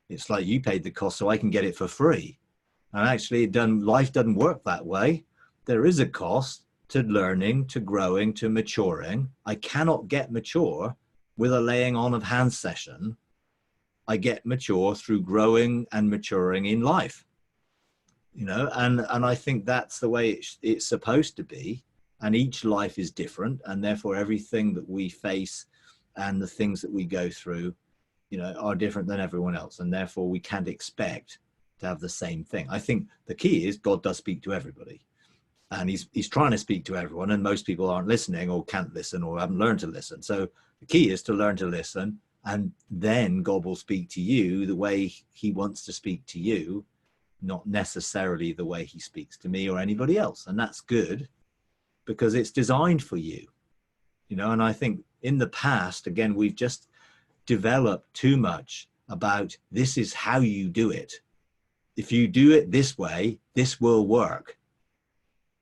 It's like, you paid the cost so I can get it for free. And actually, life doesn't work that way. There is a cost to learning, to growing, to maturing. I cannot get mature with a laying on of hands session. I get mature through growing and maturing in life. And I think that's the way it's supposed to be. And each life is different, and therefore everything that we face and the things that we go through, are different than everyone else. And therefore we can't expect to have the same thing. I think the key is God does speak to everybody. and he's trying to speak to everyone, and most people aren't listening or can't listen or haven't learned to listen. So the key is to learn to listen, and then God will speak to you the way he wants to speak to you, not necessarily the way he speaks to me or anybody else. And that's good, because it's designed for you, you know. And I think in the past, again, we've just developed too much about this is how you do it. If you do it this way, this will work.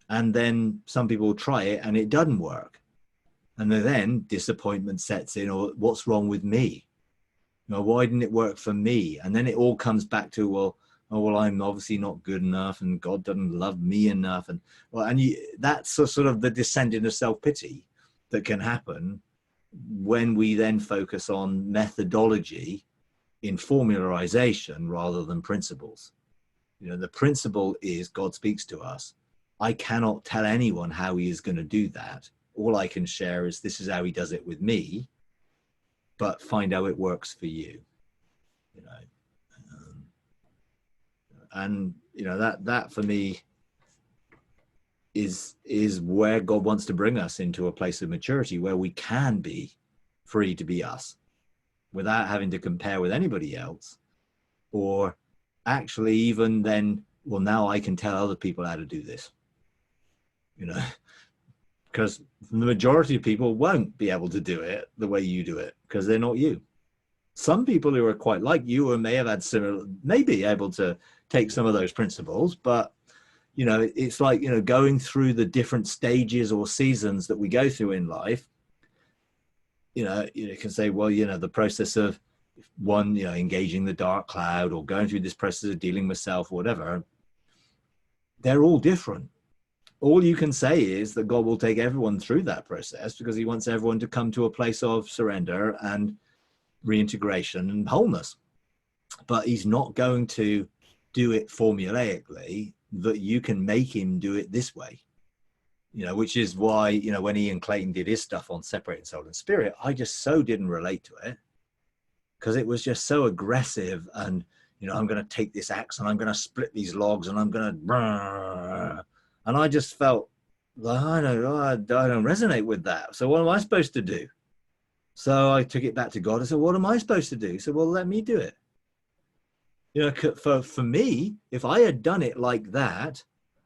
And then some people try it and it doesn't work. And then disappointment sets in, or what's wrong with me? You know, why didn't it work for me? And then it all comes back to, well, I'm obviously not good enough, and God doesn't love me enough. And that's sort of the descent into self-pity that can happen when we then focus on methodology in formularization rather than principles. You know, the principle is God speaks to us. I cannot tell anyone how he is going to do that. All I can share is this is how he does it with me, but find how it works for you, you know. And you know, that for me is where God wants to bring us, into a place of maturity where we can be free to be us without having to compare with anybody else, or actually even then, well, now I can tell other people how to do this, you know, because the majority of people won't be able to do it the way you do it because they're not you. Some people who are quite like you or may have had similar, may be able to take some of those principles, but you know, it's like, you know, going through the different stages or seasons that we go through in life. You know, you can say, well, you know, the process of one, you know, engaging the dark cloud, or going through this process of dealing with self or whatever, they're all different. All you can say is that God will take everyone through that process because he wants everyone to come to a place of surrender and reintegration and wholeness. But he's not going to do it formulaically, that you can make him do it this way. You know, which is why, you know, when Ian Clayton did his stuff on separating soul and spirit, I just so didn't relate to it because it was just so aggressive. And, you know, I'm going to take this axe and I'm going to split these logs and I'm going to, and I just felt, well, I don't resonate with that. So what am I supposed to do? So I took it back to God. I said, what am I supposed to do? He said, well, let me do it. You know, for me, if I had done it like that,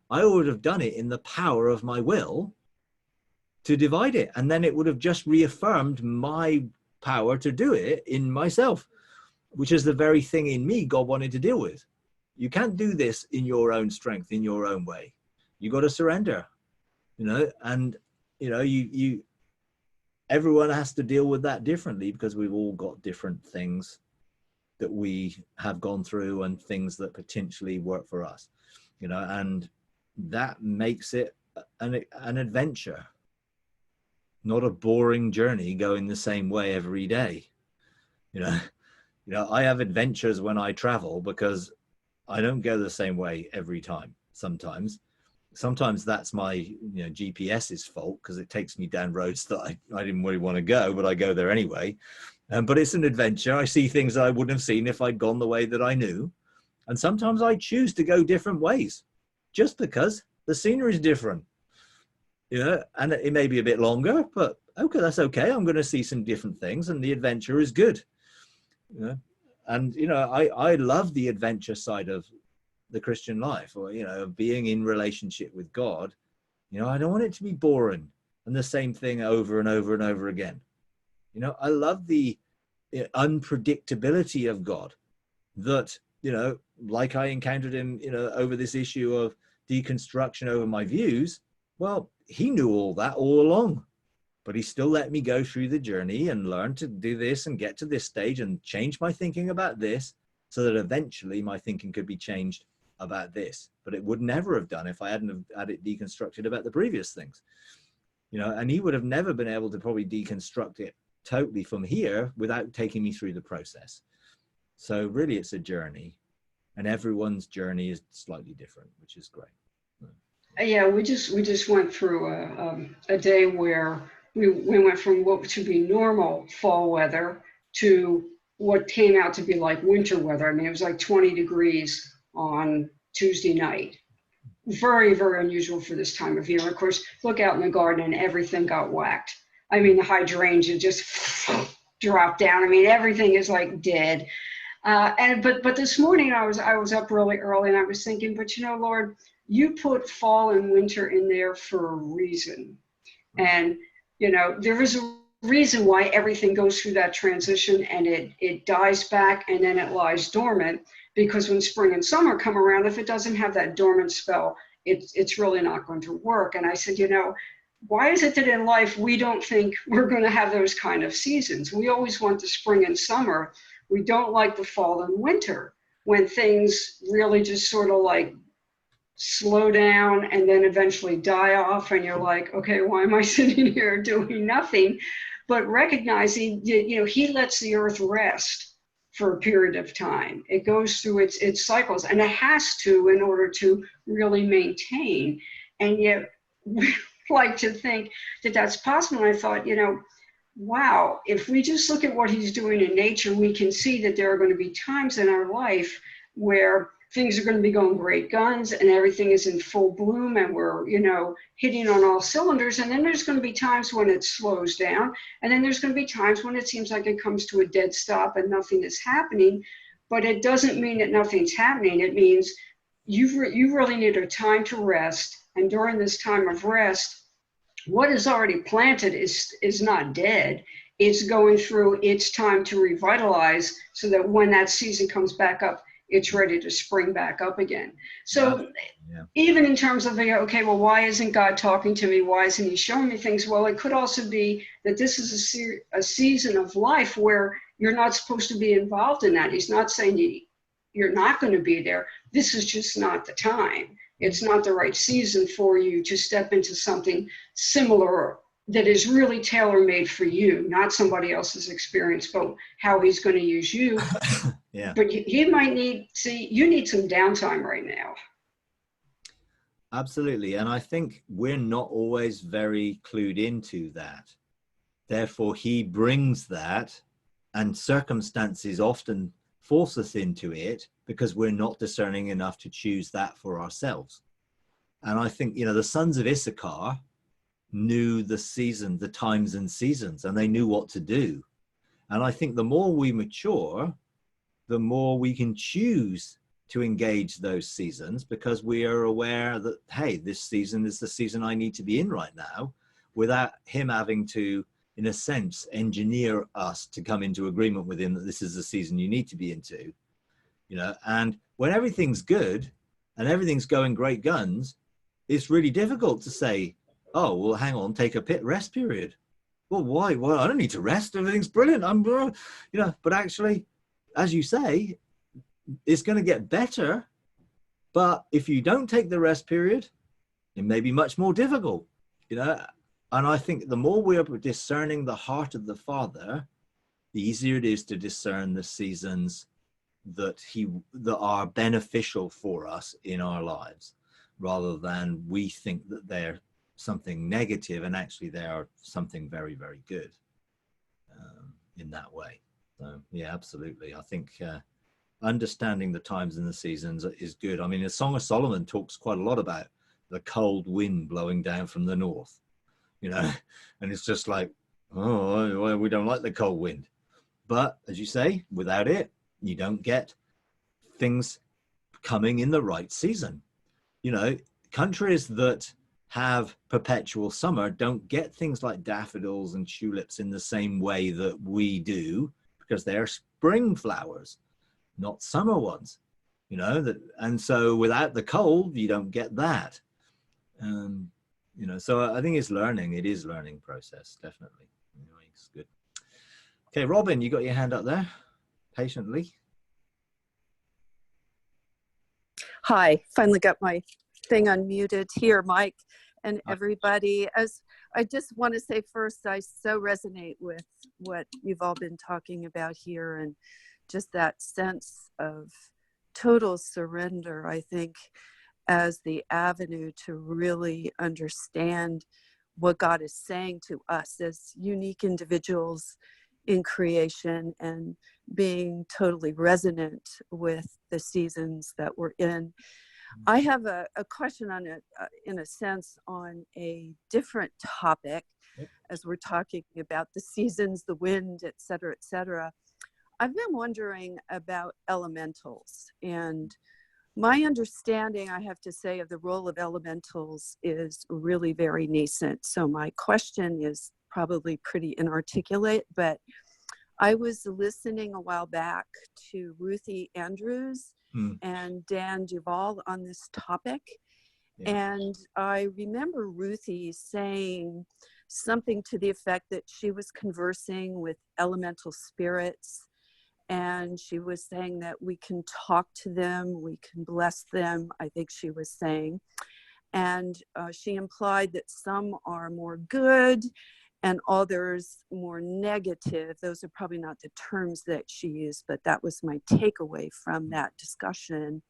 I would have done it in the power of my will to divide it. And then it would have just reaffirmed my power to do it in myself, which is the very thing in me God wanted to deal with. You can't do this in your own strength, in your own way. You got to surrender, you know, and, you know, everyone has to deal with that differently because we've all got different things that we have gone through and things that potentially work for us, you know, and that makes it an adventure, not a boring journey going the same way every day. You know, I have adventures when I travel because I don't go the same way every time. Sometimes that's my, you know, GPS's fault because it takes me down roads that I didn't really want to go, but I go there anyway. But it's an adventure. I see things that I wouldn't have seen if I'd gone the way that I knew. And sometimes I choose to go different ways just because the scenery is different, you know, and it may be a bit longer, but okay, that's okay. I'm going to see some different things and the adventure is good, you know. And, you know, I love the adventure side of the Christian life, or, you know, being in relationship with God. You know, I don't want it to be boring and the same thing over and over and over again. You know, I love the unpredictability of God that, you know, like I encountered him, you know, over this issue of deconstruction over my views. Well, he knew all that all along, but he still let me go through the journey and learn to do this and get to this stage and change my thinking about this so that eventually my thinking could be changed about this. But it would never have done if I hadn't have had it deconstructed about the previous things, you know, and he would have never been able to probably deconstruct it totally from here without taking me through the process. So really it's a journey, and everyone's journey is slightly different, which is great. Yeah, we just went through a day where we went from what should be normal fall weather to what came out to be like winter weather. I mean, it was like 20 degrees on Tuesday night. very, very unusual for this time of year. Of course, look out in the garden and everything got whacked. I mean, the hydrangea just dropped down. I mean, everything is like dead. But this morning I was up really early and I was thinking, but Lord, you put fall and winter in there for a reason. And, there is a reason why everything goes through that transition and it dies back and then it lies dormant, because when spring and summer come around, if it doesn't have that dormant spell, it's really not going to work. And I said, why is it that in life we don't think we're going to have those kind of seasons? We always want the spring and summer. We don't like the fall and winter, when things really just sort of like slow down and then eventually die off. And you're like, okay, why am I sitting here doing nothing? But recognizing, he lets the earth rest for a period of time. It goes through its cycles, and it has to in order to really maintain. And yet we like to think that that's possible. And I thought, wow, if we just look at what he's doing in nature, we can see that there are going to be times in our life where things are going to be going great guns and everything is in full bloom and we're, hitting on all cylinders. And then there's going to be times when it slows down. And then there's going to be times when it seems like it comes to a dead stop and nothing is happening. But it doesn't mean that nothing's happening. It means you really need a time to rest. And during this time of rest, what is already planted is not dead. It's going through its time to revitalize so that when that season comes back up, it's ready to spring back up again. So even in terms of, okay, well, why isn't God talking to me? Why isn't he showing me things? Well, it could also be that this is a season of life where you're not supposed to be involved in that. He's not saying you're not going to be there. This is just not the time. It's not the right season for you to step into something similar that is really tailor-made for you, not somebody else's experience, but how he's going to use you. Yeah. But you might you need some downtime right now. Absolutely. And I think we're not always very clued into that. Therefore, he brings that, and circumstances often force us into it because we're not discerning enough to choose that for ourselves. And I think, the sons of Issachar knew the times and seasons, and they knew what to do. And I think the more we mature, the more we can choose to engage those seasons, because we are aware that, hey, this season is the season I need to be in right now, without him having to, in a sense, engineer us to come into agreement with him that this is the season you need to be into. And when everything's good and everything's going great guns, it's really difficult to say, oh, well, hang on, take a rest period. Well, why? Well, I don't need to rest. Everything's brilliant. But actually, as you say, it's going to get better. But if you don't take the rest period, it may be much more difficult, And I think the more we are discerning the heart of the Father, the easier it is to discern the seasons that are beneficial for us in our lives, rather than we think that they're something negative, and actually they are something very, very good in that way. So yeah, absolutely. I think understanding the times and the seasons is good. I mean, the Song of Solomon talks quite a lot about the cold wind blowing down from the north, and it's just like, oh, we don't like the cold wind. But as you say, without it, you don't get things coming in the right season. Countries that have perpetual summer don't get things like daffodils and tulips in the same way that we do, because they're spring flowers, not summer ones, and so without the cold, you don't get that. So I think it is learning process, definitely. It's good. Okay, Robin, you got your hand up there patiently. Hi, finally got my thing unmuted here, Mike, and everybody. As I just want to say first, I so resonate with what you've all been talking about here, and just that sense of total surrender, I think, as the avenue to really understand what God is saying to us as unique individuals in creation, and being totally resonant with the seasons that we're in. I have a question on it, in a sense, on a different topic, as we're talking about the seasons, the wind, et cetera, et cetera. I've been wondering about elementals, and my understanding, I have to say, of the role of elementals is really very nascent. So my question is probably pretty inarticulate, but I was listening a while back to Ruthie Andrews and Dan Duvall on this topic. Yeah. And I remember Ruthie saying something to the effect that she was conversing with elemental spirits, and she was saying that we can talk to them, we can bless them, I think she was saying. And she implied that some are more good and others more negative. Those are probably not the terms that she used, but that was my takeaway from that discussion.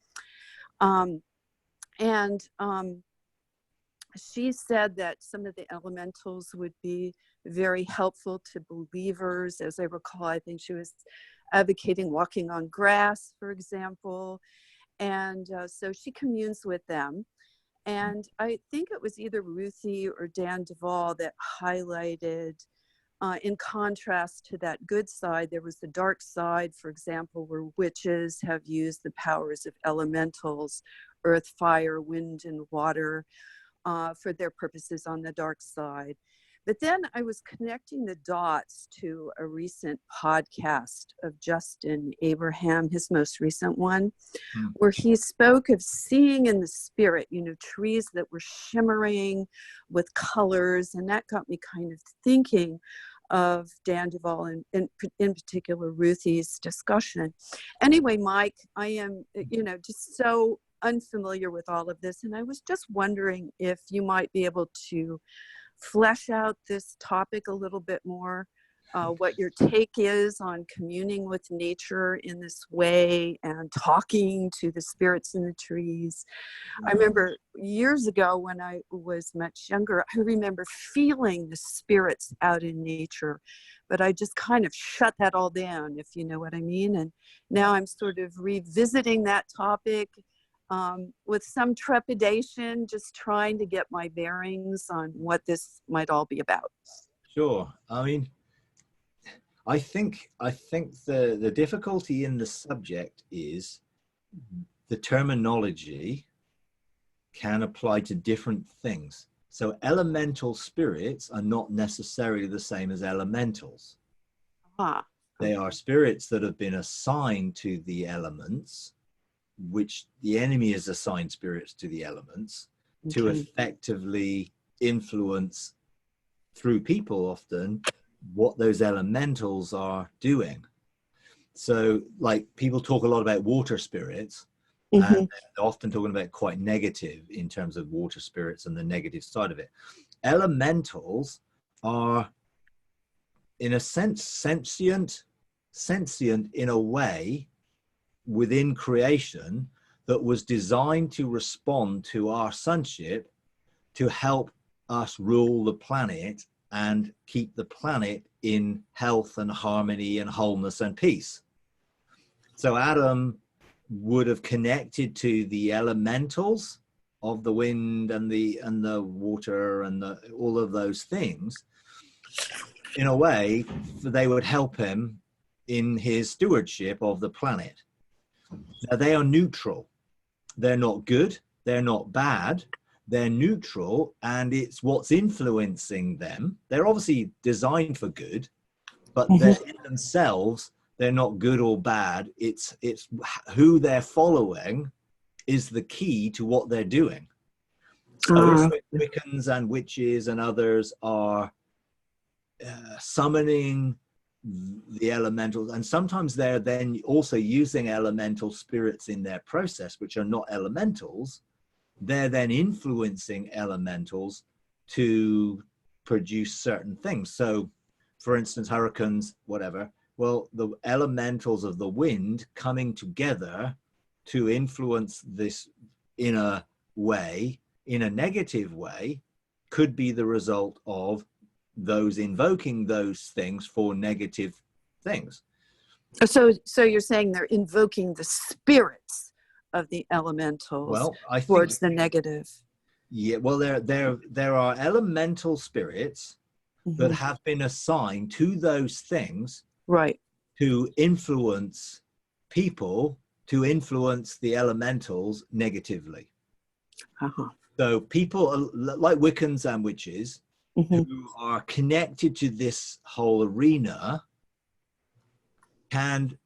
She said that some of the elementals would be very helpful to believers. As I recall, I think she was advocating walking on grass, for example. And so she communes with them. And I think it was either Ruthie or Dan Duvall that highlighted, in contrast to that good side, there was the dark side, for example, where witches have used the powers of elementals, earth, fire, wind, and water, for their purposes on the dark side. But then I was connecting the dots to a recent podcast of Justin Abraham, his most recent one, where he spoke of seeing in the spirit, you know, trees that were shimmering with colors. And that got me kind of thinking of Dan Duvall and in particular Ruthie's discussion. Anyway, Mike, I am, you know, just so unfamiliar with all of this. And I was just wondering if you might be able to flesh out this topic a little bit more, what your take is on communing with nature in this way and talking to the spirits in the trees. I remember years ago when I was much younger, I remember feeling the spirits out in nature, but I just kind of shut that all down, if you know what I mean. And now I'm sort of revisiting that topic with some trepidation, just trying to get my bearings on what this might all be about. Sure. I mean, I think the difficulty in the subject is the terminology can apply to different things. So elemental spirits are not necessarily the same as elementals. They are spirits that have been assigned to the elements, which the enemy has assigned spirits to the elements to effectively influence through people often what those elementals are doing. So like people talk a lot about water spirits, and they're often talking about quite negative in terms of water spirits and the negative side of it. Elementals are in a sense sentient in a way within creation that was designed to respond to our sonship, to help us rule the planet and keep the planet in health and harmony and wholeness and peace. So Adam would have connected to the elementals of the wind and the water and all of those things in a way that they would help him in his stewardship of the planet. Now, they are neutral. They're not good. They're not bad. They're neutral, and it's what's influencing them. They're obviously designed for good, but they're in themselves, they're not good or bad. It's who they're following is the key to what they're doing. So Wiccans and witches and others are summoning the elementals, and sometimes they're then also using elemental spirits in their process, which are not elementals. They're then influencing elementals to produce certain things. So for instance, hurricanes, whatever, well, the elementals of the wind coming together to influence this in a way, in a negative way, could be the result of those invoking those things for negative things. So you're saying they're invoking the spirits of the elementals Well, I think, towards the negative. yeah, well, there are elemental spirits that have been assigned to those things Right. to influence people, to influence the elementals negatively. Uh-huh. So people like Wiccans and witches who are connected to this whole arena can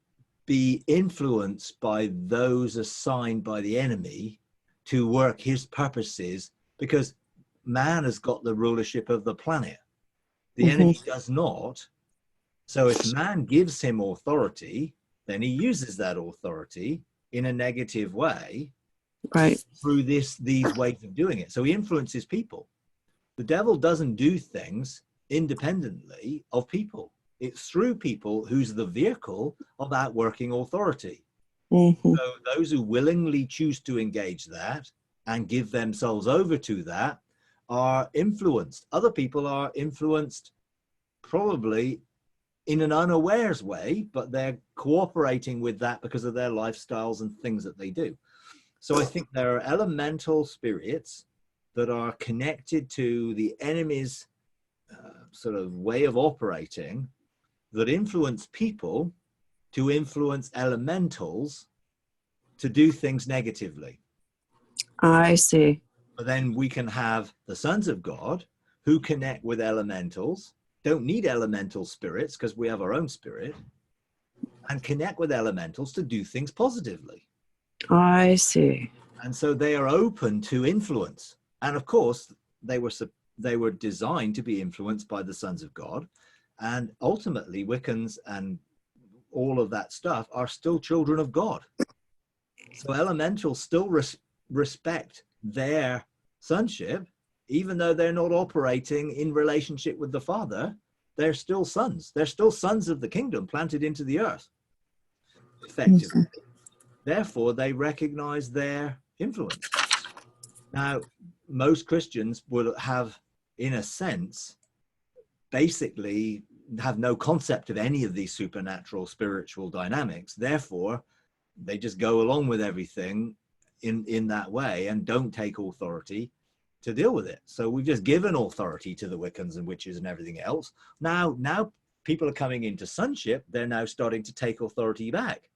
be influenced by those assigned by the enemy to work his purposes, because man has got the rulership of the planet. The enemy does not. So if man gives him authority, then he uses that authority in a negative way, Right. through these ways of doing it. So he influences people. The devil doesn't do things independently of people. It's through people who's the vehicle of outworking authority. So those who willingly choose to engage that and give themselves over to that are influenced. Other people are influenced probably in an unawares way, but they're cooperating with that because of their lifestyles and things that they do. So I think there are elemental spirits that are connected to the enemy's sort of way of operating that influence people to influence elementals to do things negatively. I see. But then we can have the sons of God who connect with elementals, don't need elemental spirits because we have our own spirit, and connect with elementals to do things positively. I see. And so they are open to influence. And of course, they were designed to be influenced by the sons of God. And ultimately, Wiccans and all of that stuff are still children of God. So elementals still respect their sonship, even though they're not operating in relationship with the Father. They're still sons. They're still sons of the kingdom planted into the earth, effectively. Therefore, they recognize their influence. Now, most Christians will have, in a sense, basically have no concept of any of these supernatural spiritual dynamics. Therefore, they just go along with everything in that way and don't take authority to deal with it. So we've just given authority to the Wiccans and witches and everything else. Now people are coming into sonship. They're now starting to take authority back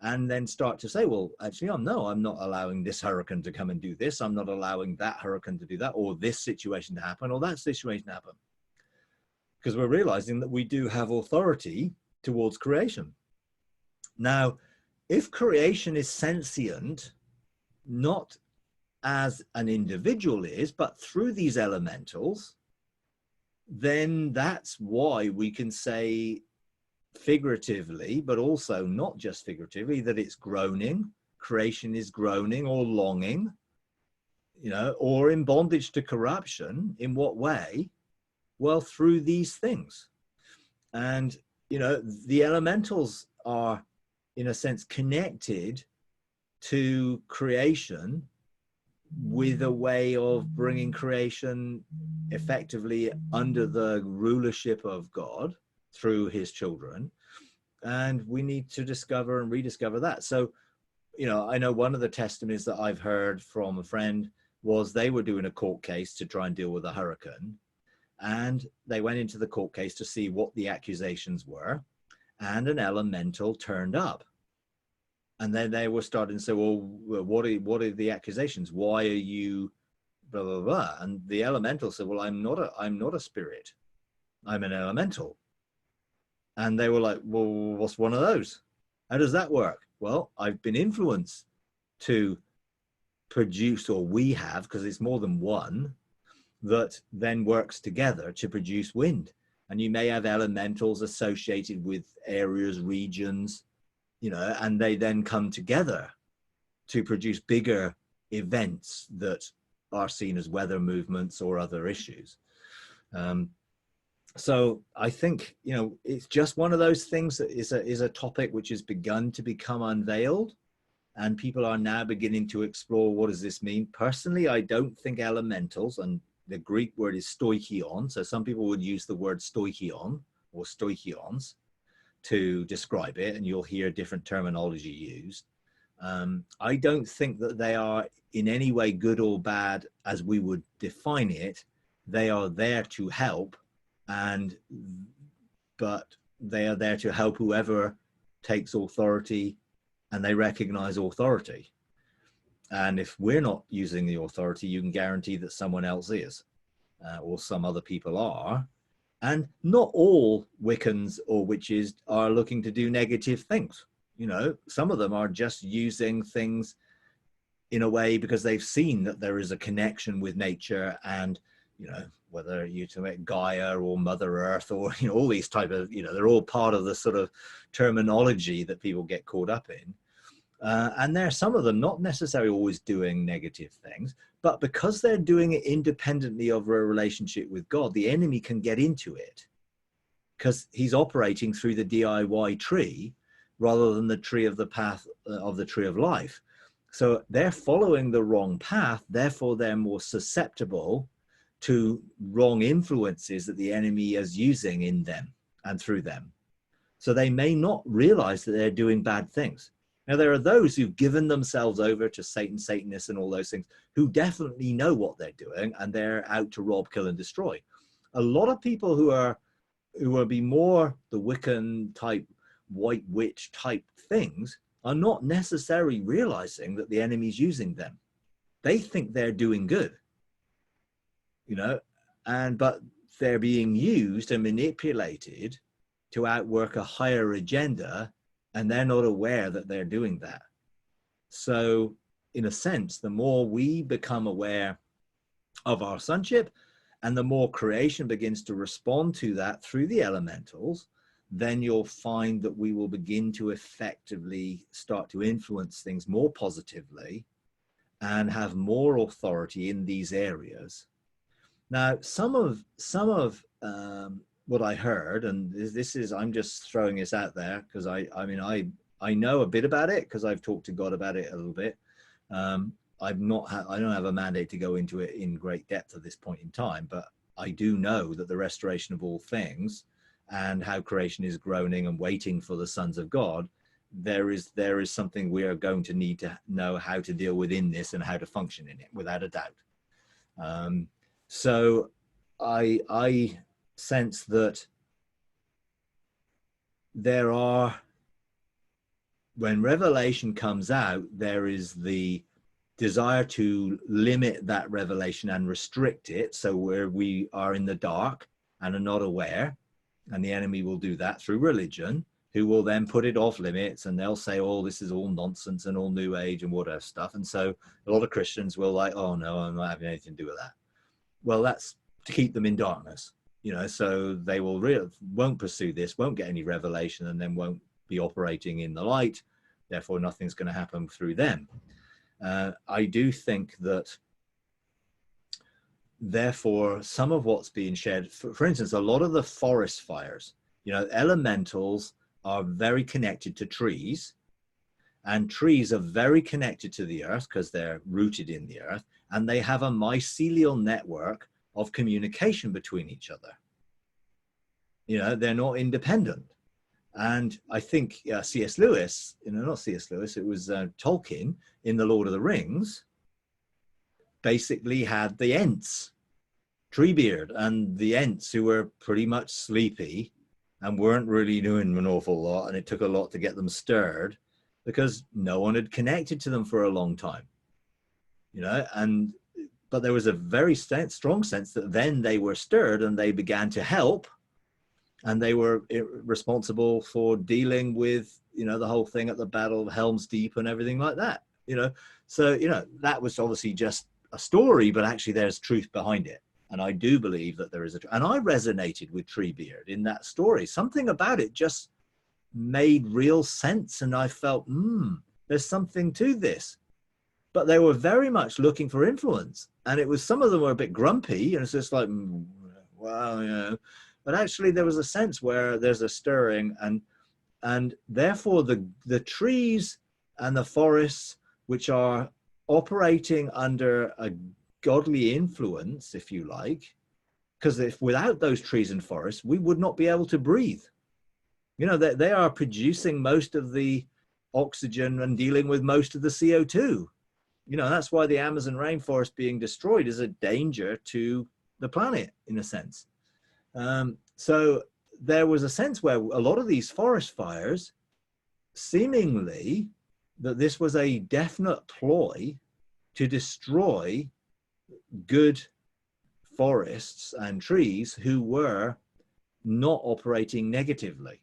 and then start to say, well, actually, I'm not allowing this hurricane to come and do this. I'm not allowing that hurricane to do that, or this situation to happen, or that situation to happen. Because we're realizing that we do have authority towards creation. Now, if creation is sentient, not as an individual is, but through these elementals, then that's why we can say figuratively, but also not just figuratively, that it's groaning, creation is groaning or longing, or in bondage to corruption. In what way? Well, through these things. And, the elementals are, in a sense, connected to creation with a way of bringing creation effectively under the rulership of God through his children. And we need to discover and rediscover that. So, I know one of the testimonies that I've heard from a friend was they were doing a court case to try and deal with a hurricane. And they went into the court case to see what the accusations were. And an elemental turned up. And then they were starting to say, well, what are the accusations? Why are you blah, blah, blah? And the elemental said, well, I'm not a spirit. I'm an elemental. And they were like, well, what's one of those? How does that work? Well, I've been influenced to produce, or we have, because it's more than one, that then works together to produce wind. And you may have elementals associated with areas, regions, and they then come together to produce bigger events that are seen as weather movements or other issues. So I think, it's just one of those things that is a topic which has begun to become unveiled, and people are now beginning to explore, what does this mean? Personally, I don't think elementals, and the Greek word is stoichion, so some people would use the word stoichion or stoichions to describe it, and you'll hear different terminology used. I don't think that they are in any way good or bad as we would define it. They are there to help, but they are there to help whoever takes authority, and they recognize authority. And if we're not using the authority, you can guarantee that someone else is, or some other people are. And not all Wiccans or witches are looking to do negative things. You know, some of them are just using things in a way because they've seen that there is a connection with nature, and, you know, whether you to make Gaia or Mother Earth or, you know, all these type of, you know, they're all part of the sort of terminology that people get caught up in. And there are some of them not necessarily always doing negative things, but because they're doing it independently of a relationship with God, the enemy can get into it because he's operating through the DIY tree rather than the tree of the path of the tree of life. So they're following the wrong path, therefore they're more susceptible to wrong influences that the enemy is using in them and through them. So they may not realize that they're doing bad things. Now, there are those who've given themselves over to Satan, Satanists, and all those things, who definitely know what they're doing, and they're out to rob, kill, and destroy. A lot of people who will be more the Wiccan type, white witch type things are not necessarily realizing that the enemy's using them. They think they're doing good, you know, but they're being used and manipulated to outwork a higher agenda, and they're not aware that they're doing that. So in a sense, the more we become aware of our sonship and the more creation begins to respond to that through the elementals, then you'll find that we will begin to effectively start to influence things more positively and have more authority in these areas. Now, some of what I heard, and this is, I'm just throwing this out there because I know a bit about it because I've talked to God about it a little bit. I don't have a mandate to go into it in great depth at this point in time, but I do know that the restoration of all things and how creation is groaning and waiting for the sons of God, there is something we are going to need to know how to deal with in this and how to function in it, without a doubt. So I sense that when revelation comes out, there is the desire to limit that revelation and restrict it, so where we are in the dark and are not aware, and the enemy will do that through religion, who will then put it off limits, and they'll say, oh, this is all nonsense and all new age and whatever stuff. And so a lot of Christians will like, oh no, I'm not having anything to do with that. Well, that's to keep them in darkness, you know, so they won't pursue this, won't get any revelation, and then won't be operating in the light. Therefore, nothing's going to happen through them. I do think that, therefore, some of what's being shared, for instance, a lot of the forest fires, you know, elementals are very connected to trees, and trees are very connected to the earth because they're rooted in the earth, and they have a mycelial network of communication between each other. You know, they're not independent. And I think C.S. Lewis, you know, not C.S. Lewis, it was Tolkien in The Lord of the Rings, basically had the Ents, Treebeard, and the Ents, who were pretty much sleepy and weren't really doing an awful lot, and it took a lot to get them stirred because no one had connected to them for a long time, you know. But there was a very strong sense that then they were stirred and they began to help, and they were responsible for dealing with, you know, the whole thing at the Battle of Helm's Deep and everything like that, you know. So, you know, that was obviously just a story, but actually there's truth behind it. And I do believe that there is and I resonated with Treebeard in that story. Something about it just made real sense. And I felt, there's something to this. But they were very much looking for influence. And it was, some of them were a bit grumpy, and it's just like, well, you know. But actually there was a sense where there's a stirring, and therefore the trees and the forests, which are operating under a godly influence, if you like, because if without those trees and forests, we would not be able to breathe. You know, they are producing most of the oxygen and dealing with most of the CO2. You know, that's why the Amazon rainforest being destroyed is a danger to the planet, in a sense. So there was a sense where a lot of these forest fires, seemingly that this was a definite ploy to destroy good forests and trees who were not operating negatively,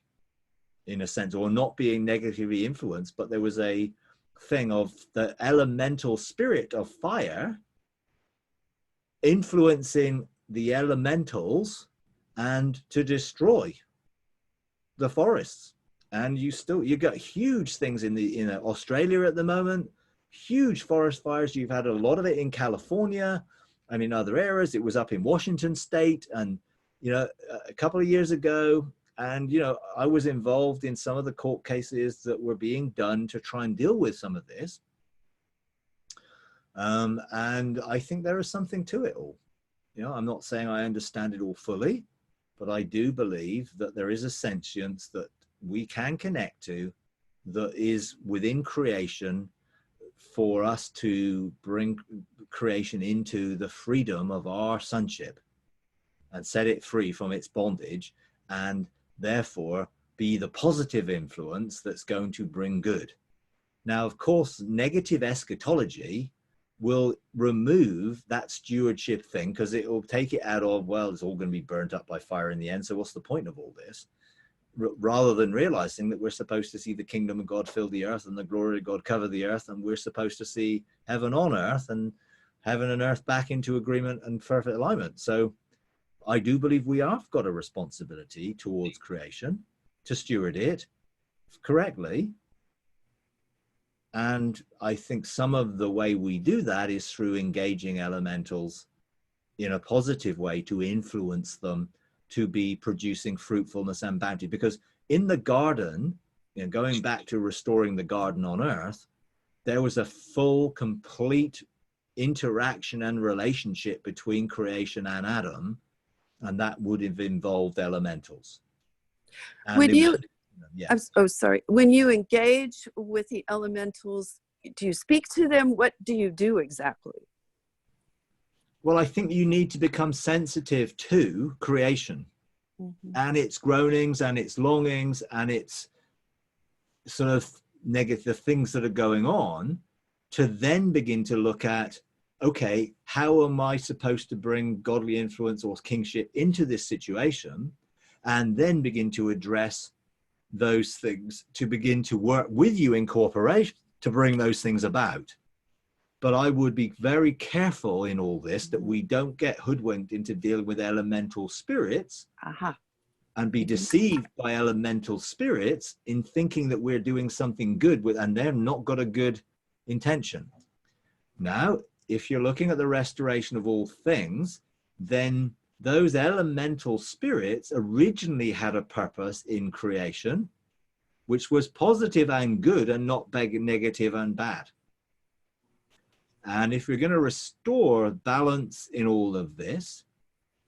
in a sense, or not being negatively influenced, but there was a thing of the elemental spirit of fire influencing the elementals and to destroy the forests. And you got huge things in Australia at the moment, huge forest fires. You've had a lot of it in California and in other areas. It was up in Washington state, and you know, a couple of years ago. And, you know, I was involved in some of the court cases that were being done to try and deal with some of this. And I think there is something to it all. You know, I'm not saying I understand it all fully, but I do believe that there is a sentience that we can connect to that is within creation for us to bring creation into the freedom of our sonship and set it free from its bondage, and therefore be the positive influence that's going to bring good. Now, of course, negative eschatology will remove that stewardship thing, because it will take it out of, well, it's all going to be burnt up by fire in the end, so what's the point of all this? Rather than realizing that we're supposed to see the kingdom of God fill the earth and the glory of God cover the earth, and we're supposed to see heaven on earth and heaven and earth back into agreement and perfect alignment. So I do believe we have got a responsibility towards creation to steward it correctly. And I think some of the way we do that is through engaging elementals in a positive way to influence them to be producing fruitfulness and bounty. Because in the garden, you know, going back to restoring the garden on earth, there was a full, complete interaction and relationship between creation and Adam, and that would have involved elementals. And When you, yeah. sorry. When you engage with the elementals, do you speak to them? What do you do exactly? Well, I think you need to become sensitive to creation and its groanings and its longings and its sort of negative things that are going on, to then begin to look at, okay, how am I supposed to bring godly influence or kingship into this situation? And then begin to address those things, to begin to work with you in cooperation to bring those things about. But I would be very careful in all this that we don't get hoodwinked into dealing with elemental spirits and be deceived by elemental spirits in thinking that we're doing something good with, and they're not got a good intention. Now, if you're looking at the restoration of all things, then those elemental spirits originally had a purpose in creation, which was positive and good and not negative and bad. And if you're going to restore balance in all of this,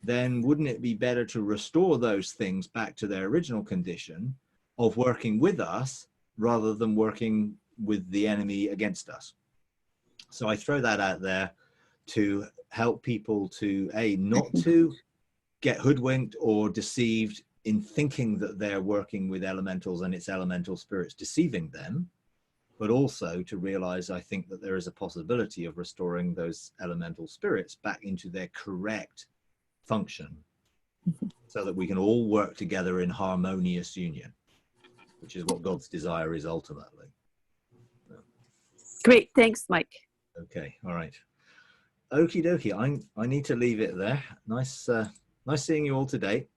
then wouldn't it be better to restore those things back to their original condition of working with us rather than working with the enemy against us? So I throw that out there to help people to, not to get hoodwinked or deceived in thinking that they're working with elementals and it's elemental spirits deceiving them, but also to realize, I think, that there is a possibility of restoring those elemental spirits back into their correct function so that we can all work together in harmonious union, which is what God's desire is ultimately. Great. Thanks, Mike. Okay. All right. Okie dokie. I need to leave it there. Nice seeing you all today.